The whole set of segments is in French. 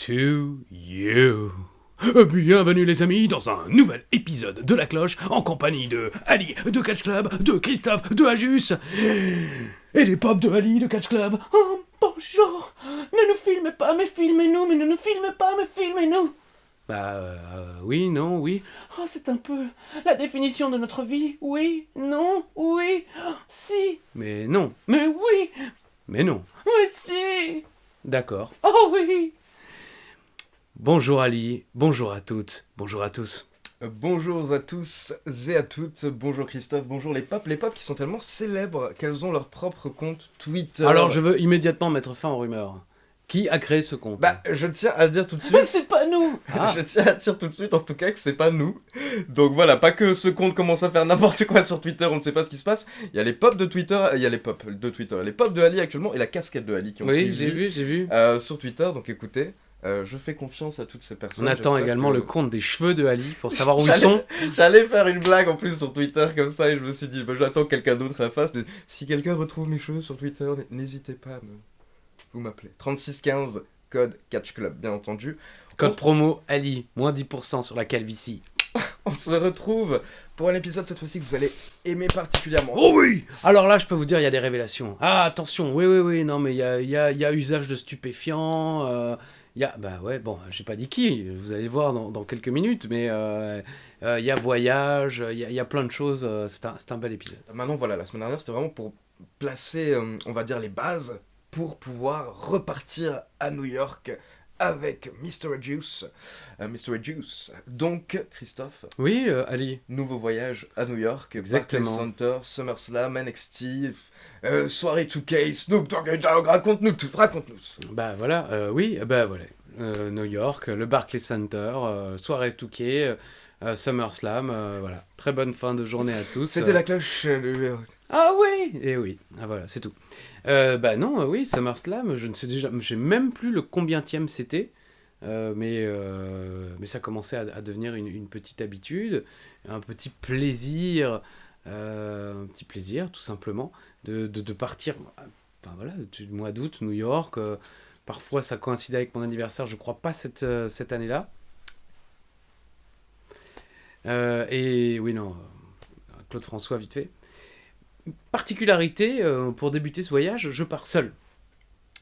to you. Bienvenue les amis dans un nouvel épisode de La Cloche en compagnie de Ali de Catch Club, de Christophe de Ajus et des pops de Ali de Catch Club. Oh, bonjour. Ne nous filmez pas, mais filmez-nous, mais ne nous filmez pas, mais filmez-nous. Oui, non, oui. Oh, c'est un peu la définition de notre vie. Oui, non, oui, si. Mais non. Mais oui. Mais non. Mais si. D'accord. Oh oui. Bonjour Ali, bonjour à toutes, bonjour à tous. Bonjour à tous et à toutes, bonjour Christophe, bonjour les papes qui sont tellement célèbres qu'elles ont leur propre compte Twitter. Alors je veux immédiatement mettre fin aux rumeurs. Qui a créé ce compte? Je tiens à dire tout de suite... c'est pas nous. Je tiens à dire tout de suite en tout cas que c'est pas nous. Donc voilà, pas que ce compte commence à faire n'importe quoi sur Twitter, on ne sait pas ce qui se passe. Il y a les pops de Twitter, il y a les pops de Twitter, les pops de Ali actuellement et la casquette de Ali qui ont Oui, j'ai vu. Sur Twitter, donc écoutez... je fais confiance à toutes ces personnes. On attend également le compte des cheveux de Ali pour savoir où ils J'allais- sont. J'allais faire une blague en plus sur Twitter comme ça et je me suis dit, j'attends que quelqu'un d'autre la fasse. Mais si quelqu'un retrouve mes cheveux sur Twitter, n'hésitez pas à vous m'appelez. 3615, code Catch Club, bien entendu. Code promo Ali, moins 10% sur la calvitie. On se retrouve pour un épisode cette fois-ci que vous allez aimer particulièrement. Oh oui. Alors là, je peux vous dire, il y a des révélations. Ah, attention, oui, non, mais il y a usage de stupéfiants. Il y a, j'ai pas dit qui, vous allez voir dans quelques minutes, mais il y a voyage, il y a plein de choses, c'est un bel épisode. Maintenant, voilà, la semaine dernière, c'était vraiment pour placer, on va dire, les bases pour pouvoir repartir à New York avec Mr. Juice. Donc, Christophe, Oui, Ali. nouveau voyage à New York, Exactement. Barclays Center, SummerSlam, NXT, soirée 2K, Snoop Dogg, raconte-nous tout, raconte-nous. New York, le Barclays Center, soirée Touquet, SummerSlam, voilà. Très bonne fin de journée à tous. C'était la cloche. Ah oui. Et oui, voilà, c'est tout. Oui, SummerSlam, je ne sais même plus le combientième c'était, mais ça commençait à devenir une petite habitude, un petit plaisir tout simplement, de partir, du mois d'août, New York. Parfois ça coïncidait avec mon anniversaire, je crois pas cette année-là. Claude François, vite fait. Particularité, pour débuter ce voyage, je pars seul.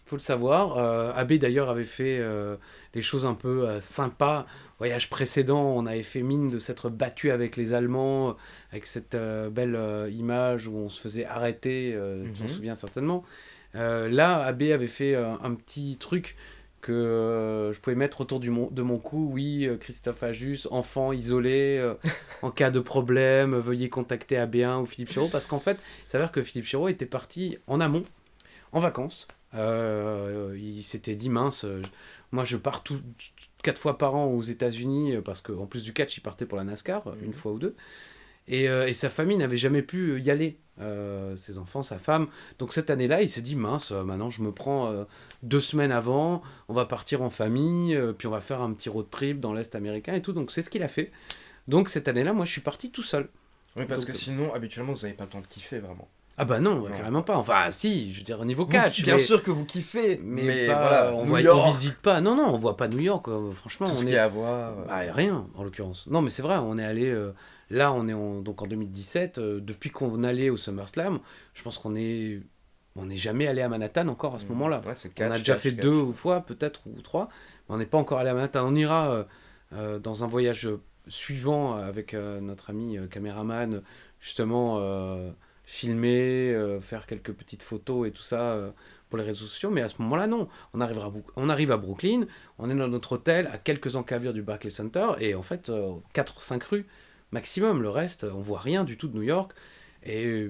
Faut le savoir. Abbé d'ailleurs avait fait les choses un peu sympas. Voyage précédent, on avait fait mine de s'être battu avec les Allemands, avec cette belle image où on se faisait arrêter, tu t'en souviens certainement. Là, Abbé avait fait un petit truc que je pouvais mettre autour de mon cou. Oui, Christophe Ajus, enfant isolé, en cas de problème, veuillez contacter AB1 ou Philippe Chiraud, parce qu'en fait, il s'avère que Philippe Chiraud était parti en amont, en vacances. Il s'était dit, mince, moi je pars 4 fois par an aux États-Unis, parce qu'en plus du catch, il partait pour la NASCAR, une fois ou deux. Et sa famille n'avait jamais pu y aller, ses enfants, sa femme. Donc cette année-là, il s'est dit, mince, maintenant je me prends 2 semaines avant, on va partir en famille, puis on va faire un petit road trip dans l'Est américain et tout. Donc c'est ce qu'il a fait. Donc cette année-là, moi je suis parti tout seul. Oui, parce que sinon, habituellement, vous n'avez pas le temps de kiffer, vraiment. Ah bah non, carrément pas. Enfin si, je veux dire au niveau catch. Bien sûr que vous kiffez, mais voilà, on New York, visite pas. Non, on voit pas New York. Franchement, tout ce on qu'il y a à voir. rien en l'occurrence. Non, mais c'est vrai, on est allé. Là, on est donc en 2017. Depuis qu'on allait au SummerSlam, je pense qu'on n'est jamais allé à Manhattan encore à ce moment-là. Ouais, c'est On a déjà fait 2 fois, peut-être, ou 3, mais on n'est pas encore allé à Manhattan. On ira dans un voyage suivant avec notre ami caméraman, justement, filmer, faire quelques petites photos et tout ça pour les réseaux sociaux. Mais à ce moment-là, non. On arrive à Brooklyn, on est dans notre hôtel à quelques encavures du Barclays Center, et en fait, 4-5 rues maximum. Le reste, on voit rien du tout de New York. Et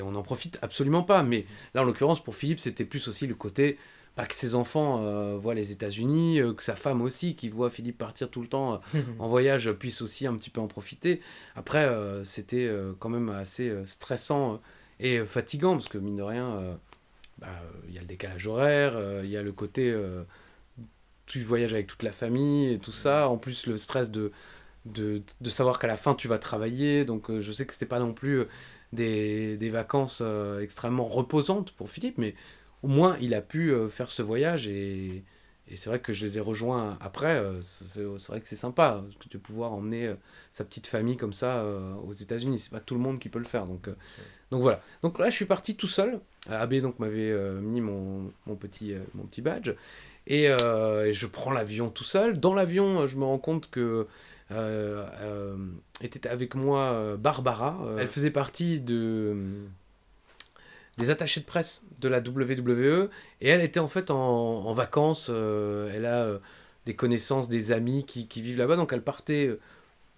on n'en profite absolument pas. Mais là, en l'occurrence, pour Philippe, c'était plus aussi le côté que ses enfants voient les États-Unis, que sa femme aussi, qui voit Philippe partir tout le temps en voyage, puisse aussi un petit peu en profiter. Après, c'était quand même assez stressant et fatigant, parce que mine de rien, il y a le décalage horaire, il y a le côté tu voyages avec toute la famille et tout ça. En plus, le stress de savoir qu'à la fin, tu vas travailler. Donc, je sais que c'était pas non plus des vacances extrêmement reposantes pour Philippe, mais au moins il a pu faire ce voyage et Et c'est vrai que je les ai rejoints après. C'est vrai que c'est sympa de pouvoir emmener sa petite famille comme ça aux États-Unis. C'est pas tout le monde qui peut le faire. Donc voilà. Donc là, je suis parti tout seul. AB donc m'avait mis mon petit badge. Et je prends l'avion tout seul. Dans l'avion, je me rends compte que était avec moi Barbara. Elle faisait partie des attachés de presse de la WWE. Et elle était en fait en vacances. Elle a des connaissances, des amis qui vivent là-bas. Donc elle partait,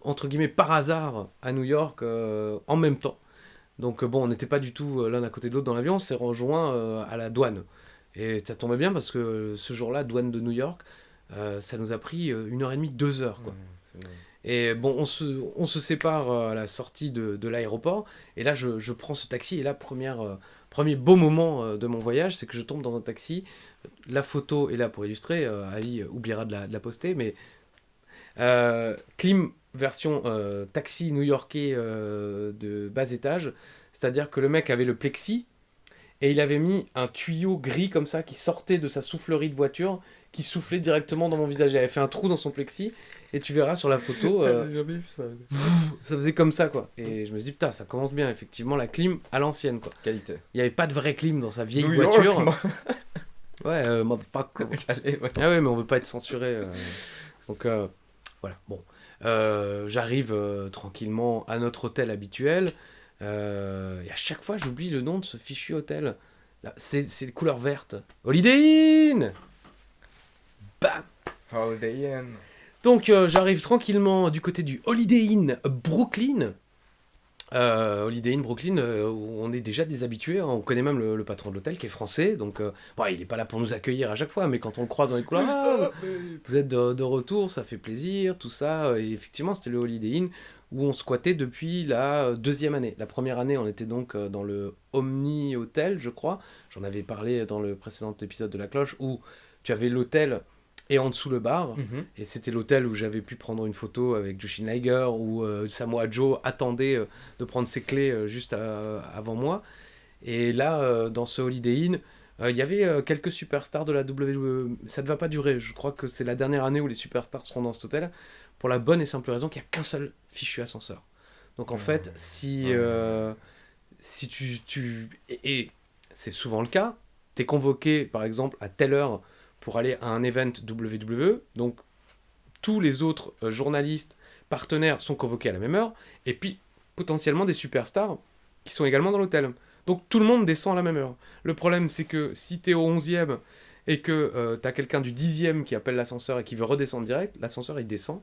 entre guillemets, par hasard à New York en même temps. Donc bon, on n'était pas du tout l'un à côté de l'autre dans l'avion, on s'est rejoint à la douane. Et ça tombait bien parce que ce jour-là, douane de New York, ça nous a pris 1h30, 2 heures, quoi. C'est bon. Et bon, on se sépare à la sortie de l'aéroport, et là je prends ce taxi, et là, premier beau moment de mon voyage, c'est que je tombe dans un taxi. La photo est là pour illustrer, Ali oubliera de la poster, mais clim version taxi new-yorkais de bas étage, c'est-à-dire que le mec avait le plexi et il avait mis un tuyau gris comme ça qui sortait de sa soufflerie de voiture, qui soufflait directement dans mon visage. Il avait fait un trou dans son plexi et tu verras sur la photo, J'ai jamais vu ça. ça faisait comme ça quoi. Et je me suis dit putain, ça commence bien effectivement, la clim à l'ancienne quoi. Qualité. Il n'y avait pas de vraie clim dans sa vieille New voiture. York, moi. Ouais, motherfucker. Allez, ouais. Ah ouais, mais on veut pas être censuré. Donc voilà, bon. J'arrive tranquillement à notre hôtel habituel. Et à chaque fois, j'oublie le nom de ce fichu hôtel. Là, c'est de couleur verte. Holiday Inn. Bam. Holiday Inn. Donc j'arrive tranquillement du côté du Holiday Inn Brooklyn. Holiday Inn Brooklyn, où on est déjà des habitués, hein. On connaît même le patron de l'hôtel qui est français, donc bon, il n'est pas là pour nous accueillir à chaque fois, mais quand on le croise dans les couloirs, ah, vous êtes de retour, ça fait plaisir, tout ça. Et effectivement, c'était le Holiday Inn où on squattait depuis la deuxième année. La première année, on était donc dans le Omni Hotel, je crois. J'en avais parlé dans le précédent épisode de La Cloche, où tu avais l'hôtel et en dessous le bar. Et c'était l'hôtel où j'avais pu prendre une photo avec Jushin Liger, où Samoa Joe attendait de prendre ses clés juste avant moi. Et là, dans ce Holiday Inn, il y avait quelques superstars de la WWE. Ça ne va pas durer. Je crois que c'est la dernière année où les superstars seront dans cet hôtel, pour la bonne et simple raison qu'il n'y a qu'un seul fichu ascenseur. Donc en fait, si et c'est souvent le cas, tu es convoqué par exemple à telle heure pour aller à un event WWE, donc tous les autres journalistes, partenaires sont convoqués à la même heure, et puis potentiellement des superstars qui sont également dans l'hôtel. Donc tout le monde descend à la même heure. Le problème c'est que si tu es au 11e et que tu as quelqu'un du 10e qui appelle l'ascenseur et qui veut redescendre direct, l'ascenseur il descend,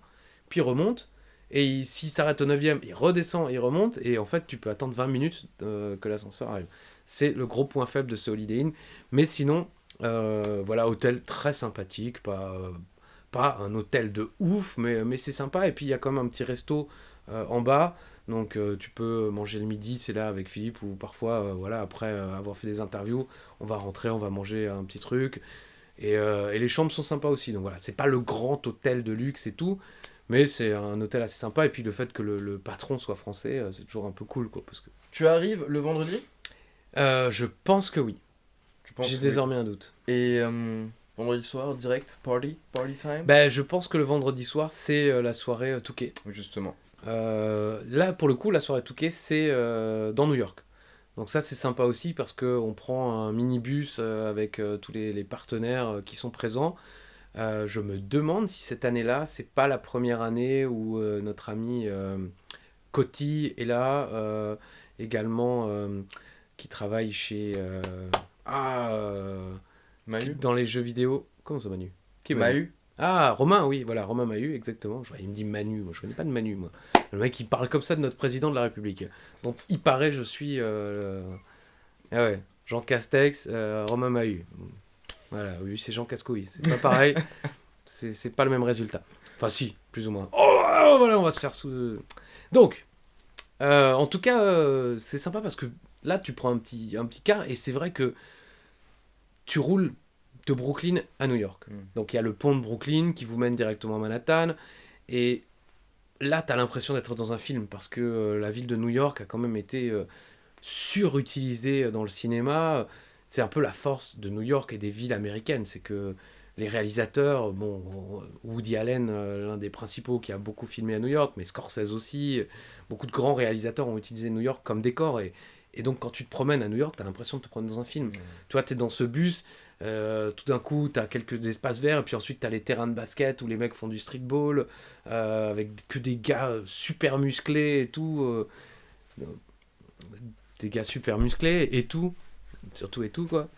puis il remonte, et s'il s'arrête au 9e, il redescend, il remonte, et en fait tu peux attendre 20 minutes que l'ascenseur arrive. C'est le gros point faible de ce Holiday Inn, mais sinon... voilà, hôtel très sympathique, pas un hôtel de ouf, mais c'est sympa. Et puis il y a quand même un petit resto en bas, donc tu peux manger le midi, c'est là avec Philippe, ou parfois, voilà, après avoir fait des interviews, on va rentrer, on va manger un petit truc. Et les chambres sont sympas aussi, donc voilà, c'est pas le grand hôtel de luxe et tout, mais c'est un hôtel assez sympa. Et puis le fait que le patron soit français, c'est toujours un peu cool, quoi, parce que... Tu arrives le vendredi? Je pense que oui. J'ai Oui. désormais un doute. Et vendredi soir, direct, party time? Ben, je pense que le vendredi soir, c'est la soirée Touquet. Justement. Là, pour le coup, la soirée Touquet, c'est dans New York. Donc ça, c'est sympa aussi parce qu'on prend un minibus avec tous les partenaires qui sont présents. Je me demande si cette année-là, c'est pas la première année où notre ami Coty est là, également, qui travaille chez... Mahu? dans les jeux vidéo. Comment ça, Manu? Qui est Manu? Mahu? Ah, Romain, oui, voilà, Romain Mahut, exactement. Il me dit Manu, moi je connais pas de Manu, moi. Le mec, il parle comme ça de notre président de la République, dont il paraît, je suis... Ah ouais, Jean Castex, Romain Mahut. Voilà, oui, c'est Jean Cascouille, c'est pas pareil, c'est pas le même résultat. Enfin si, plus ou moins. Oh, voilà, on va se faire sous... Donc, en tout cas, c'est sympa parce que là, tu prends un petit car, et c'est vrai que tu roules de Brooklyn à New York. Donc il y a le pont de Brooklyn qui vous mène directement à Manhattan. Et là, tu as l'impression d'être dans un film parce que la ville de New York a quand même été surutilisée dans le cinéma. C'est un peu la force de New York et des villes américaines. C'est que les réalisateurs, bon, Woody Allen, l'un des principaux qui a beaucoup filmé à New York, mais Scorsese aussi, beaucoup de grands réalisateurs ont utilisé New York comme décor, et donc quand tu te promènes à New York, t'as l'impression de te promener dans un film. Tu vois, t'es dans ce bus, tout d'un coup, t'as quelques espaces verts, et puis ensuite t'as les terrains de basket où les mecs font du streetball, avec que des gars super musclés et tout, des gars super musclés et tout, surtout et tout, quoi.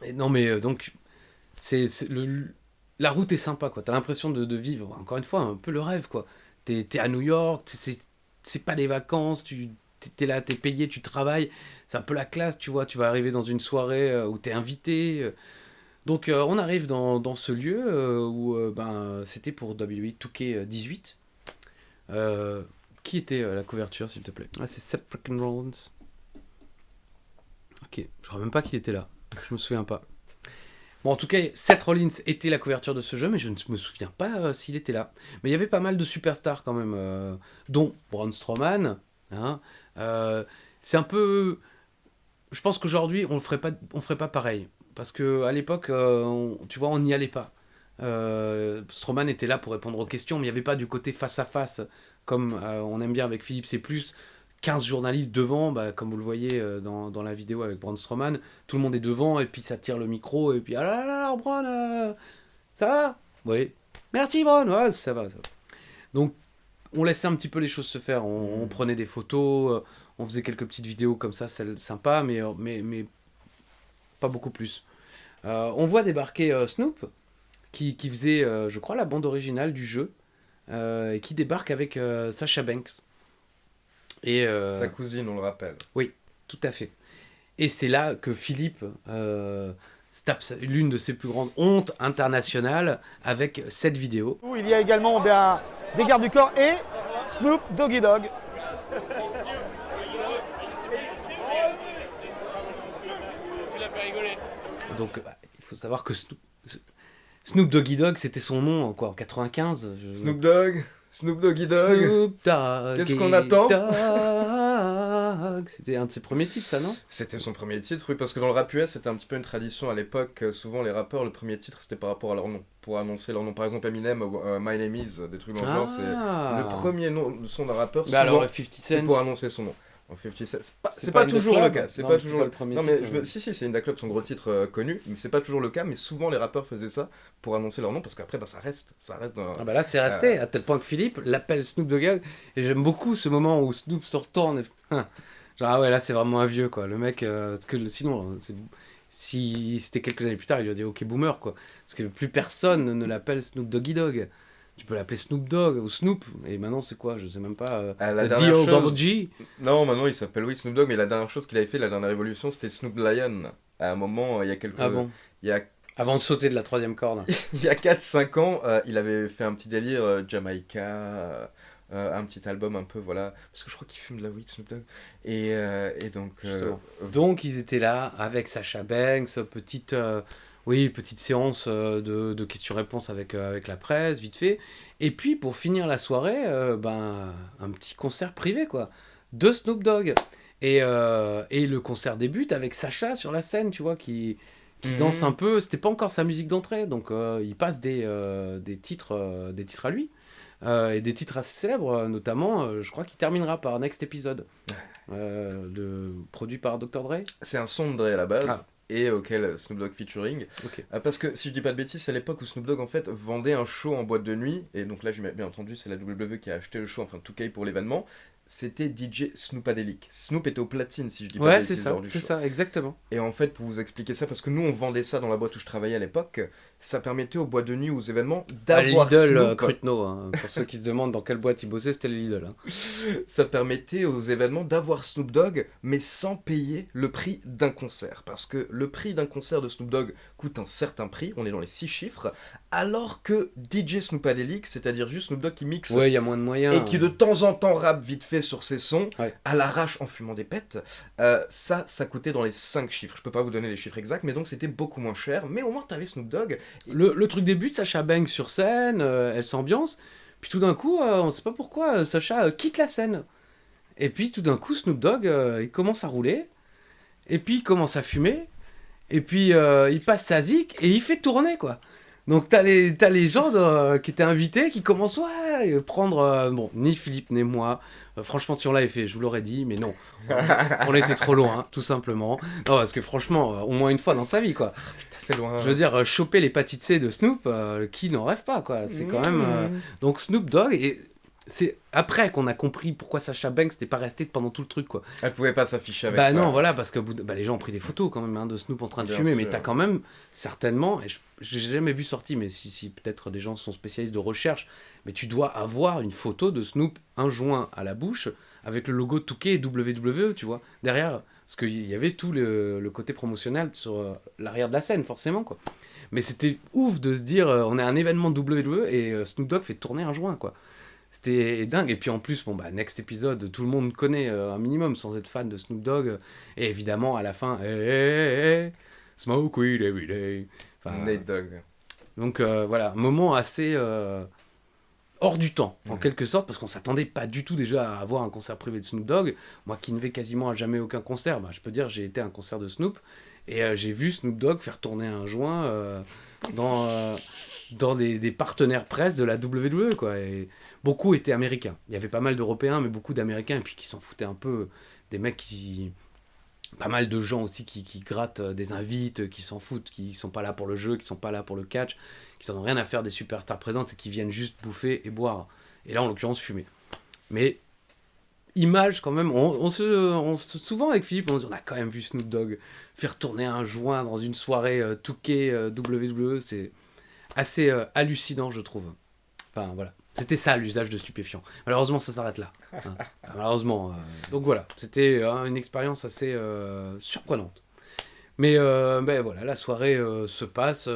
Et non, mais donc, la route est sympa, quoi. T'as l'impression de vivre, encore une fois, un peu le rêve, quoi. T'es à New York, c'est pas des vacances, t'es là, t'es payé, tu travailles. C'est un peu la classe, tu vois. Tu vas arriver dans une soirée où t'es invité. Donc, on arrive dans ce lieu où c'était pour WWE 2K18. Qui était la couverture, s'il te plaît? Ah, c'est Seth freaking Rollins. Ok, je crois même pas qu'il était là. Je me souviens pas. Bon, en tout cas, Seth Rollins était la couverture de ce jeu, mais je ne me souviens pas s'il était là. Mais il y avait pas mal de superstars quand même, dont Braun Strowman. Hein, c'est un peu... Je pense qu'aujourd'hui, on ferait pas pareil. Parce qu'à l'époque, tu vois, on n'y allait pas. Strowman était là pour répondre aux questions, mais il n'y avait pas du côté face-à-face, comme on aime bien avec Philippe, c'est plus 15 journalistes devant, comme vous le voyez dans la vidéo avec Braun Strowman, tout le monde est devant, et puis ça tire le micro, et puis « Ah là là, Braun, ça va ?» Oui. « Merci, Braun. » Ouais, ça va. Donc, on laissait un petit peu les choses se faire. On prenait des photos, on faisait quelques petites vidéos comme ça, c'est sympa, mais pas beaucoup plus. On voit débarquer Snoop, qui faisait, je crois, la bande originale du jeu, et qui débarque avec Sasha Banks. Et, sa cousine, on le rappelle. Oui, tout à fait. Et c'est là que Philippe se tape l'une de ses plus grandes hontes internationales avec cette vidéo. Il y a également des gardes du corps et Snoop Doggy Dogg. Tu l'as fait rigoler. Donc, il faut savoir que Snoop Doggy Dogg, c'était son nom en 95. Snoop Doggy Dogg. Snoop Dogg. Qu'est-ce qu'on attend? C'était un de ses premiers titres, ça, non? C'était son premier titre, oui, parce que dans le rap US, c'était un petit peu une tradition à l'époque. Souvent, les rappeurs, le premier titre, c'était par rapport à leur nom, pour annoncer leur nom. Par exemple, Eminem, My Name Is, des trucs dans le genre, c'est le premier nom de son d'un rappeur. Souvent, alors, 50 Cent, c'est pour annoncer son nom. 50 Cent, c'est pas toujours le cas. C'est pas toujours le premier non, mais titre. si, c'est In Da Club, son gros titre connu, mais c'est pas toujours le cas. Mais souvent, les rappeurs faisaient ça pour annoncer leur nom, parce qu'après, ça reste dans... Ah là, c'est resté, à tel point que Philippe l'appelle Snoop Dogg, et j'aime beaucoup ce moment où Snoop se retourne et... Genre, ah ouais, là, c'est vraiment un vieux, quoi. Le mec, parce que sinon, si c'était quelques années plus tard, il lui a dit ok, boomer, quoi. Parce que plus personne ne l'appelle Snoop Doggy Dogg. Tu peux l'appeler Snoop Dogg ou Snoop, et maintenant, c'est quoi? Je sais même pas. D.O.G. Non, maintenant, il s'appelle, oui, Snoop Dogg, mais la dernière chose qu'il avait fait, la dernière évolution, c'était Snoop Lion. À un moment, il y a quelques... Ah bon? Avant de sauter de la 3e corde. Il y a 4-5 ans, il avait fait un petit délire Jamaica... un petit album un peu, voilà, parce que je crois qu'il fume de la weed, Snoop Dogg, et donc... Donc ils étaient là avec Sasha Banks, petite séance de questions-réponses avec la presse, vite fait, et puis pour finir la soirée, un petit concert privé, quoi, de Snoop Dogg, et le concert débute avec Sasha sur la scène, tu vois, qui danse un peu. C'était pas encore sa musique d'entrée, donc il passe des titres à lui. Et des titres assez célèbres, notamment, je crois qu'il terminera par Next Episode, produit par Dr. Dre. C'est un son de Dre à la base, et auquel Snoop Dogg featuring. Okay. Parce que, si je dis pas de bêtises, c'est à l'époque où Snoop Dogg, en fait, vendait un show en boîte de nuit, et donc là, bien entendu, c'est la WWE qui a acheté le show, enfin 2K pour l'événement. C'était DJ Snoopadelic. Snoop était au platine, si je dis pas de bêtises, lors du show. Ouais, c'est ça, exactement. Et en fait, pour vous expliquer ça, parce que nous, on vendait ça dans la boîte où je travaillais à l'époque, ça permettait aux boîtes de nuit, aux événements, d'avoir Lidl, Snoop. Cruteno, hein. Pour ceux qui se demandent dans quelle boîte il bossait, c'était le Lidl. Hein. Ça permettait aux événements d'avoir Snoop Dogg, mais sans payer le prix d'un concert. Parce que le prix d'un concert de Snoop Dogg coûte un certain prix, on est dans les 6 chiffres, alors que DJ Snoopadelic, c'est-à-dire juste Snoop Dogg qui mixe, ouais, y a moins de moyens, et qui de temps en temps rappe vite fait sur ses sons, à l'arrache en fumant des pètes, ça coûtait dans les 5 chiffres. Je peux pas vous donner les chiffres exacts, mais donc c'était beaucoup moins cher, mais au moins t'avais Snoop Dogg. Le truc débute, Sasha Banks sur scène, elle s'ambiance, puis tout d'un coup, on sait pas pourquoi, Sasha quitte la scène. Et puis tout d'un coup, Snoop Dogg, il commence à rouler, et puis il commence à fumer, Et puis il passe sa zik et il fait tourner quoi. Donc t'as les gens qui étaient invités qui commencent prendre bon ni Philippe ni moi franchement si on l'avait fait je vous l'aurais dit mais non on était trop loin tout simplement non parce que franchement au moins une fois dans sa vie quoi C'est loin. je veux dire choper l'hépatite C de Snoop qui n'en rêve pas quoi c'est quand même donc Snoop Dogg et c'est après qu'on a compris pourquoi Sacha Banks n'était pas restée pendant tout le truc quoi. Elle pouvait pas s'afficher avec Bah ça. non, voilà, parce que les gens ont pris des photos quand même de Snoop en train de Bien fumer, mais sûr. t'as quand même certainement, et j'ai jamais vu sorti, mais si peut-être des gens sont spécialistes de recherche, mais tu dois avoir une photo de Snoop, un joint à la bouche, avec le logo Touquet et WWE, tu vois, derrière, parce qu'il y avait tout le côté promotionnel sur l'arrière de la scène, forcément, quoi. Mais c'était ouf de se dire, on est à un événement de WWE et Snoop Dogg fait tourner un joint, quoi. C'était dingue. Et puis en plus, bon, bah, next épisode, tout le monde connaît un minimum sans être fan de Snoop Dogg. Et évidemment, à la fin, smoke weed every day. Enfin, Nate Dogg. donc voilà, un moment assez hors du temps, en quelque sorte, parce qu'on s'attendait pas du tout déjà à avoir un concert privé de Snoop Dogg. Moi qui ne vais quasiment à jamais aucun concert, bah, je peux dire j'ai été à un concert de Snoop. Et j'ai vu Snoop Dogg faire tourner un joint dans des partenaires presse de la WWE, quoi. Et beaucoup étaient américains. Il y avait pas mal d'Européens, mais beaucoup d'Américains, et puis qui s'en foutaient un peu. Des mecs qui... Pas mal de gens aussi qui grattent des invites, qui s'en foutent, qui sont pas là pour le jeu, qui sont pas là pour le catch, qui s'en ont rien à faire des superstars présentes et qui viennent juste bouffer et boire. Et là, en l'occurrence, fumer. Mais... image quand même, souvent avec Philippe on a quand même vu Snoop Dogg faire tourner un joint dans une soirée Touquet WWE, c'est assez hallucinant je trouve. Enfin voilà, c'était ça l'usage de stupéfiants. Malheureusement ça s'arrête là. Hein. Malheureusement. Donc voilà, c'était une expérience assez surprenante. Mais ben voilà, la soirée se passe.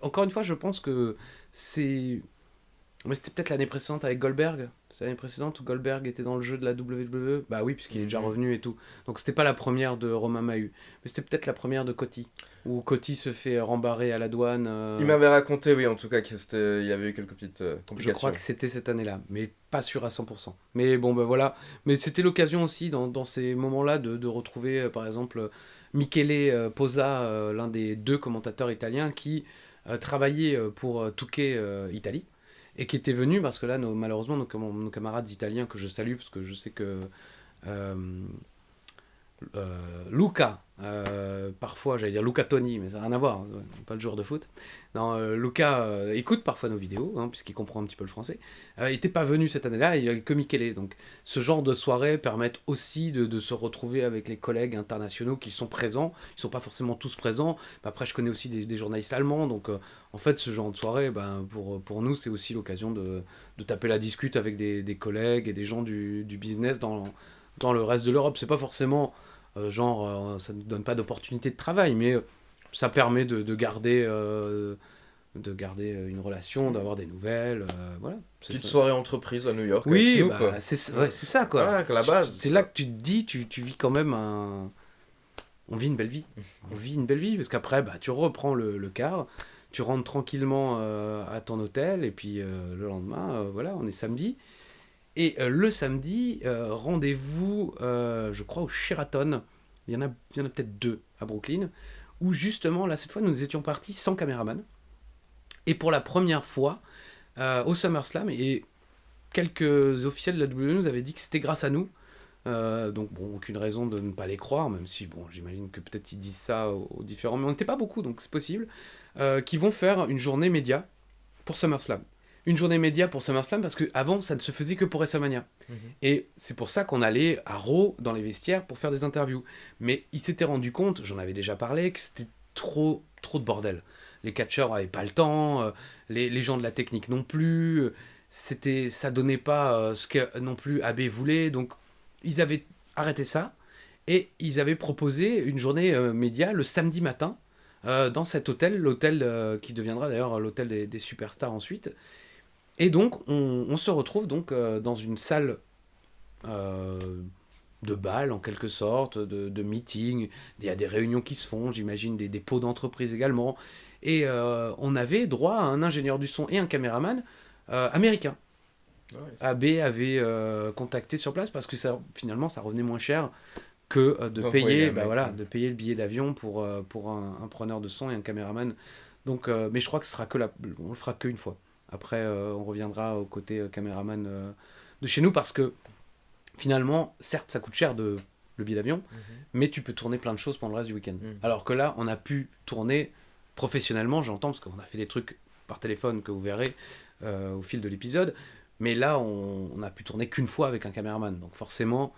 Encore une fois, je pense que c'est... Mais c'était peut-être l'année précédente avec Goldberg. C'est l'année précédente où Goldberg était dans le jeu de la WWE. Bah oui, puisqu'il est déjà revenu et tout. Donc c'était pas la première de Romain Mahut. Mais c'était peut-être la première de Coty. Où Coty se fait rembarrer à la douane. Il m'avait raconté, oui, en tout cas, qu'il y avait eu quelques petites complications. Je crois que c'était cette année-là. Mais pas sûr à 100%. Mais bon, ben voilà. Mais c'était l'occasion aussi, dans ces moments-là, de retrouver, par exemple, Michele Posa, l'un des 2 commentateurs italiens qui travaillait pour Touquet Italie. Et qui était venu, parce que là, malheureusement, nos camarades italiens, que je salue, parce que je sais que Luca, parfois, j'allais dire Luca Toni, mais ça n'a rien à voir, hein, pas le joueur de foot. Non, Luca écoute parfois nos vidéos, hein, puisqu'il comprend un petit peu le français. Il n'était pas venu cette année-là, il n'y avait que Michele. Donc, ce genre de soirées permettent aussi de se retrouver avec les collègues internationaux qui sont présents. Ils ne sont pas forcément tous présents. Après, je connais aussi des journalistes allemands, donc en fait, ce genre de soirée, pour nous, c'est aussi l'occasion de taper la discute avec des collègues et des gens du business dans le reste de l'Europe. C'est pas forcément ça ne donne pas d'opportunité de travail, mais ça permet de garder une relation, d'avoir des nouvelles. Voilà. Petite soirée entreprise à New York. Oui, avec Snoop, quoi. c'est ça quoi. Voilà, à la base. C'est là que tu te dis, tu vis quand même on vit une belle vie. On vit une belle vie, parce qu'après, tu reprends le car, tu rentres tranquillement à ton hôtel, et puis le lendemain, voilà, on est samedi. Et le samedi, rendez-vous, je crois, au Sheraton. Il y en a peut-être 2 à Brooklyn, où justement, là, cette fois, nous étions partis sans caméraman. Et pour la première fois, au SummerSlam, et quelques officiels de la WWE nous avaient dit que c'était grâce à nous. Donc, bon, aucune raison de ne pas les croire, même si, bon, j'imagine que peut-être ils disent ça aux différents... Mais on n'était pas beaucoup, donc c'est possible. Qui vont faire une journée média pour SummerSlam. Une journée média pour SummerSlam, parce qu'avant, ça ne se faisait que pour WrestleMania. Et c'est pour ça qu'on allait à Raw, dans les vestiaires, pour faire des interviews. Mais ils s'étaient rendu compte, j'en avais déjà parlé, que c'était trop de bordel. Les catcheurs n'avaient pas le temps, les gens de la technique non plus, ça donnait pas ce que non plus AB voulait, donc ils avaient arrêté ça, et ils avaient proposé une journée média le samedi matin, dans cet hôtel, l'hôtel qui deviendra d'ailleurs l'hôtel des superstars ensuite. Et donc, on se retrouve donc dans une salle de bal, en quelque sorte, de meeting. Il y a des réunions qui se font, j'imagine, des pots d'entreprise également. Et on avait droit à un ingénieur du son et un caméraman américain. AB avait contacté sur place parce que finalement, ça revenait moins cher que de D'envoyer payer, un mec, ouais. de payer le billet d'avion pour un preneur de son et un caméraman. Donc, mais je crois que on le fera qu'une fois. Après, on reviendra au côté caméraman de chez nous parce que finalement, certes, ça coûte cher le billet d'avion, mais tu peux tourner plein de choses pendant le reste du week-end. Alors que là, on a pu tourner professionnellement, j'entends, parce qu'on a fait des trucs par téléphone que vous verrez au fil de l'épisode, mais là, on a pu tourner qu'une fois avec un caméraman. Donc forcément,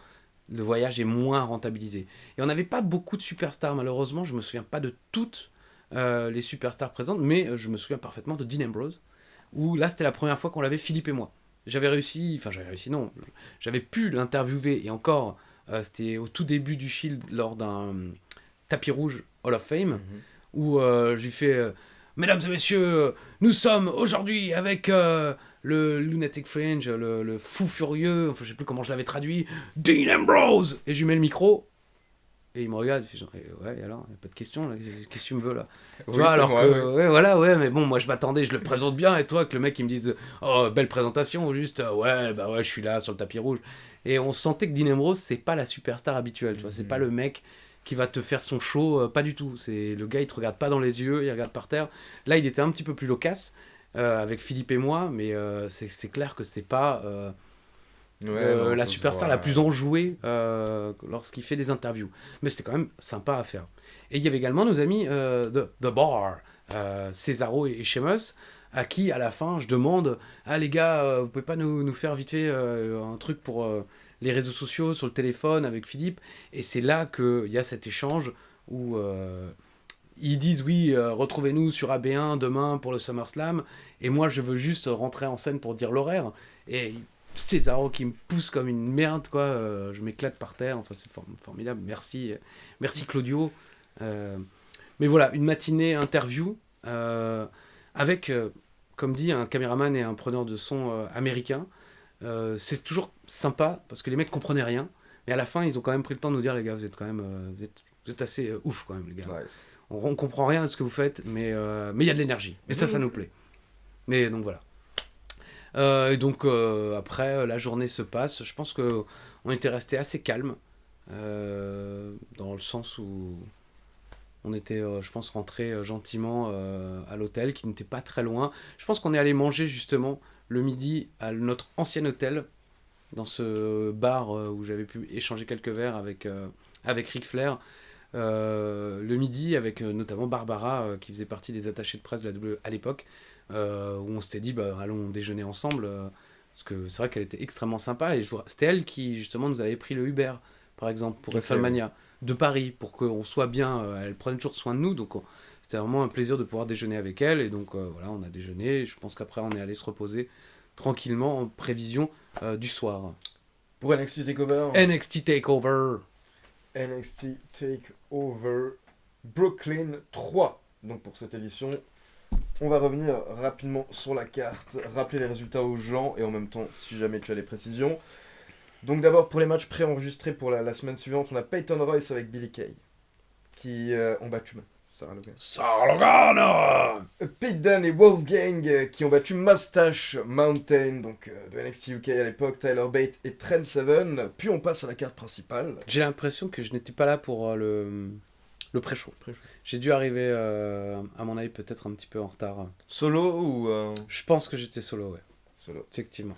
le voyage est moins rentabilisé. Et on n'avait pas beaucoup de superstars, malheureusement, je me souviens pas de toutes les superstars présentes, mais je me souviens parfaitement de Dean Ambrose, où là, c'était la première fois qu'on l'avait, Philippe et moi. J'avais réussi, non, j'avais pu l'interviewer, et encore, c'était au tout début du Shield, lors d'un tapis rouge Hall of Fame, où je lui fais Mesdames et messieurs, nous sommes aujourd'hui avec le Lunatic Fringe, le fou furieux, enfin, je sais plus comment je l'avais traduit, Dean Ambrose. Et je lui mets le micro, et il me regarde, il fait genre, ouais, alors, y a pas de question, là, qu'est-ce que tu me veux là? Tu vois, alors moi, que, ouais, voilà, ouais, mais bon, moi je m'attendais, je le présente bien, et toi, que le mec il me dise, oh, belle présentation, ou juste, ouais, bah ouais, je suis là sur le tapis rouge. Et on sentait que Dean Ambrose, c'est pas la superstar habituelle, tu vois, c'est pas le mec qui va te faire son show, pas du tout. C'est le gars, il te regarde pas dans les yeux, il regarde par terre. Là, il était un petit peu plus loquace avec Philippe et moi, mais c'est clair que c'est pas non, la ça se superstar voit, la plus enjouée lorsqu'il fait des interviews. Mais c'était quand même sympa à faire. Et il y avait également nos amis de The Bar, Cesaro et Sheamus, à qui, à la fin, je demande Ah, les gars, vous pouvez pas nous faire vite fait un truc pour les réseaux sociaux, sur le téléphone, avec Philippe. Et c'est là qu'il y a cet échange où ils disent oui, retrouvez-nous sur AB1 demain pour le SummerSlam. Et moi, je veux juste rentrer en scène pour dire l'horaire. Et Cesaro qui me pousse comme une merde, quoi. Je m'éclate par terre. Enfin, c'est formidable. Merci Claudio. Mais voilà, une matinée interview avec, comme dit, un caméraman et un preneur de son américain. C'est toujours sympa parce que les mecs comprenaient rien. Mais à la fin, ils ont quand même pris le temps de nous dire les gars, vous êtes quand même, vous êtes assez ouf quand même, les gars. Nice. On comprend rien de ce que vous faites, mais il y a de l'énergie. Et ça nous plaît. Mais donc voilà. Et donc après, la journée se passe. Je pense qu'on était resté assez calme. Dans le sens où on était, je pense, rentré gentiment à l'hôtel, qui n'était pas très loin. Je pense qu'on est allé manger justement le midi à notre ancien hôtel, dans ce bar où j'avais pu échanger quelques verres avec Ric Flair. Le midi avec notamment Barbara qui faisait partie des attachés de presse de la WWE à l'époque, où on s'était dit allons déjeuner ensemble, parce que c'est vrai qu'elle était extrêmement sympa, et c'était elle qui justement nous avait pris le Uber par exemple pour WrestleMania de Paris, pour qu'on soit bien, elle prenait toujours soin de nous, donc c'était vraiment un plaisir de pouvoir déjeuner avec elle. Et donc voilà, on a déjeuné, et je pense qu'après on est allé se reposer tranquillement en prévision du soir. Pour NXT TakeOver. NXT TakeOver Brooklyn 3. Donc pour cette édition, on va revenir rapidement sur la carte, rappeler les résultats aux gens et en même temps, si jamais tu as des précisions. Donc d'abord pour les matchs préenregistrés pour la semaine suivante, on a Peyton Royce avec Billy Kay qui ont battu Sarah Logan. Pete Dunne et Wolfgang qui ont battu Mustache Mountain, donc de NXT UK à l'époque, Tyler Bate et Trent Seven. Puis on passe à la carte principale. J'ai l'impression que je n'étais pas là pour le pré-show. J'ai dû arriver, à mon avis, peut-être un petit peu en retard. Solo ou Je pense que j'étais solo, ouais. Solo. Effectivement.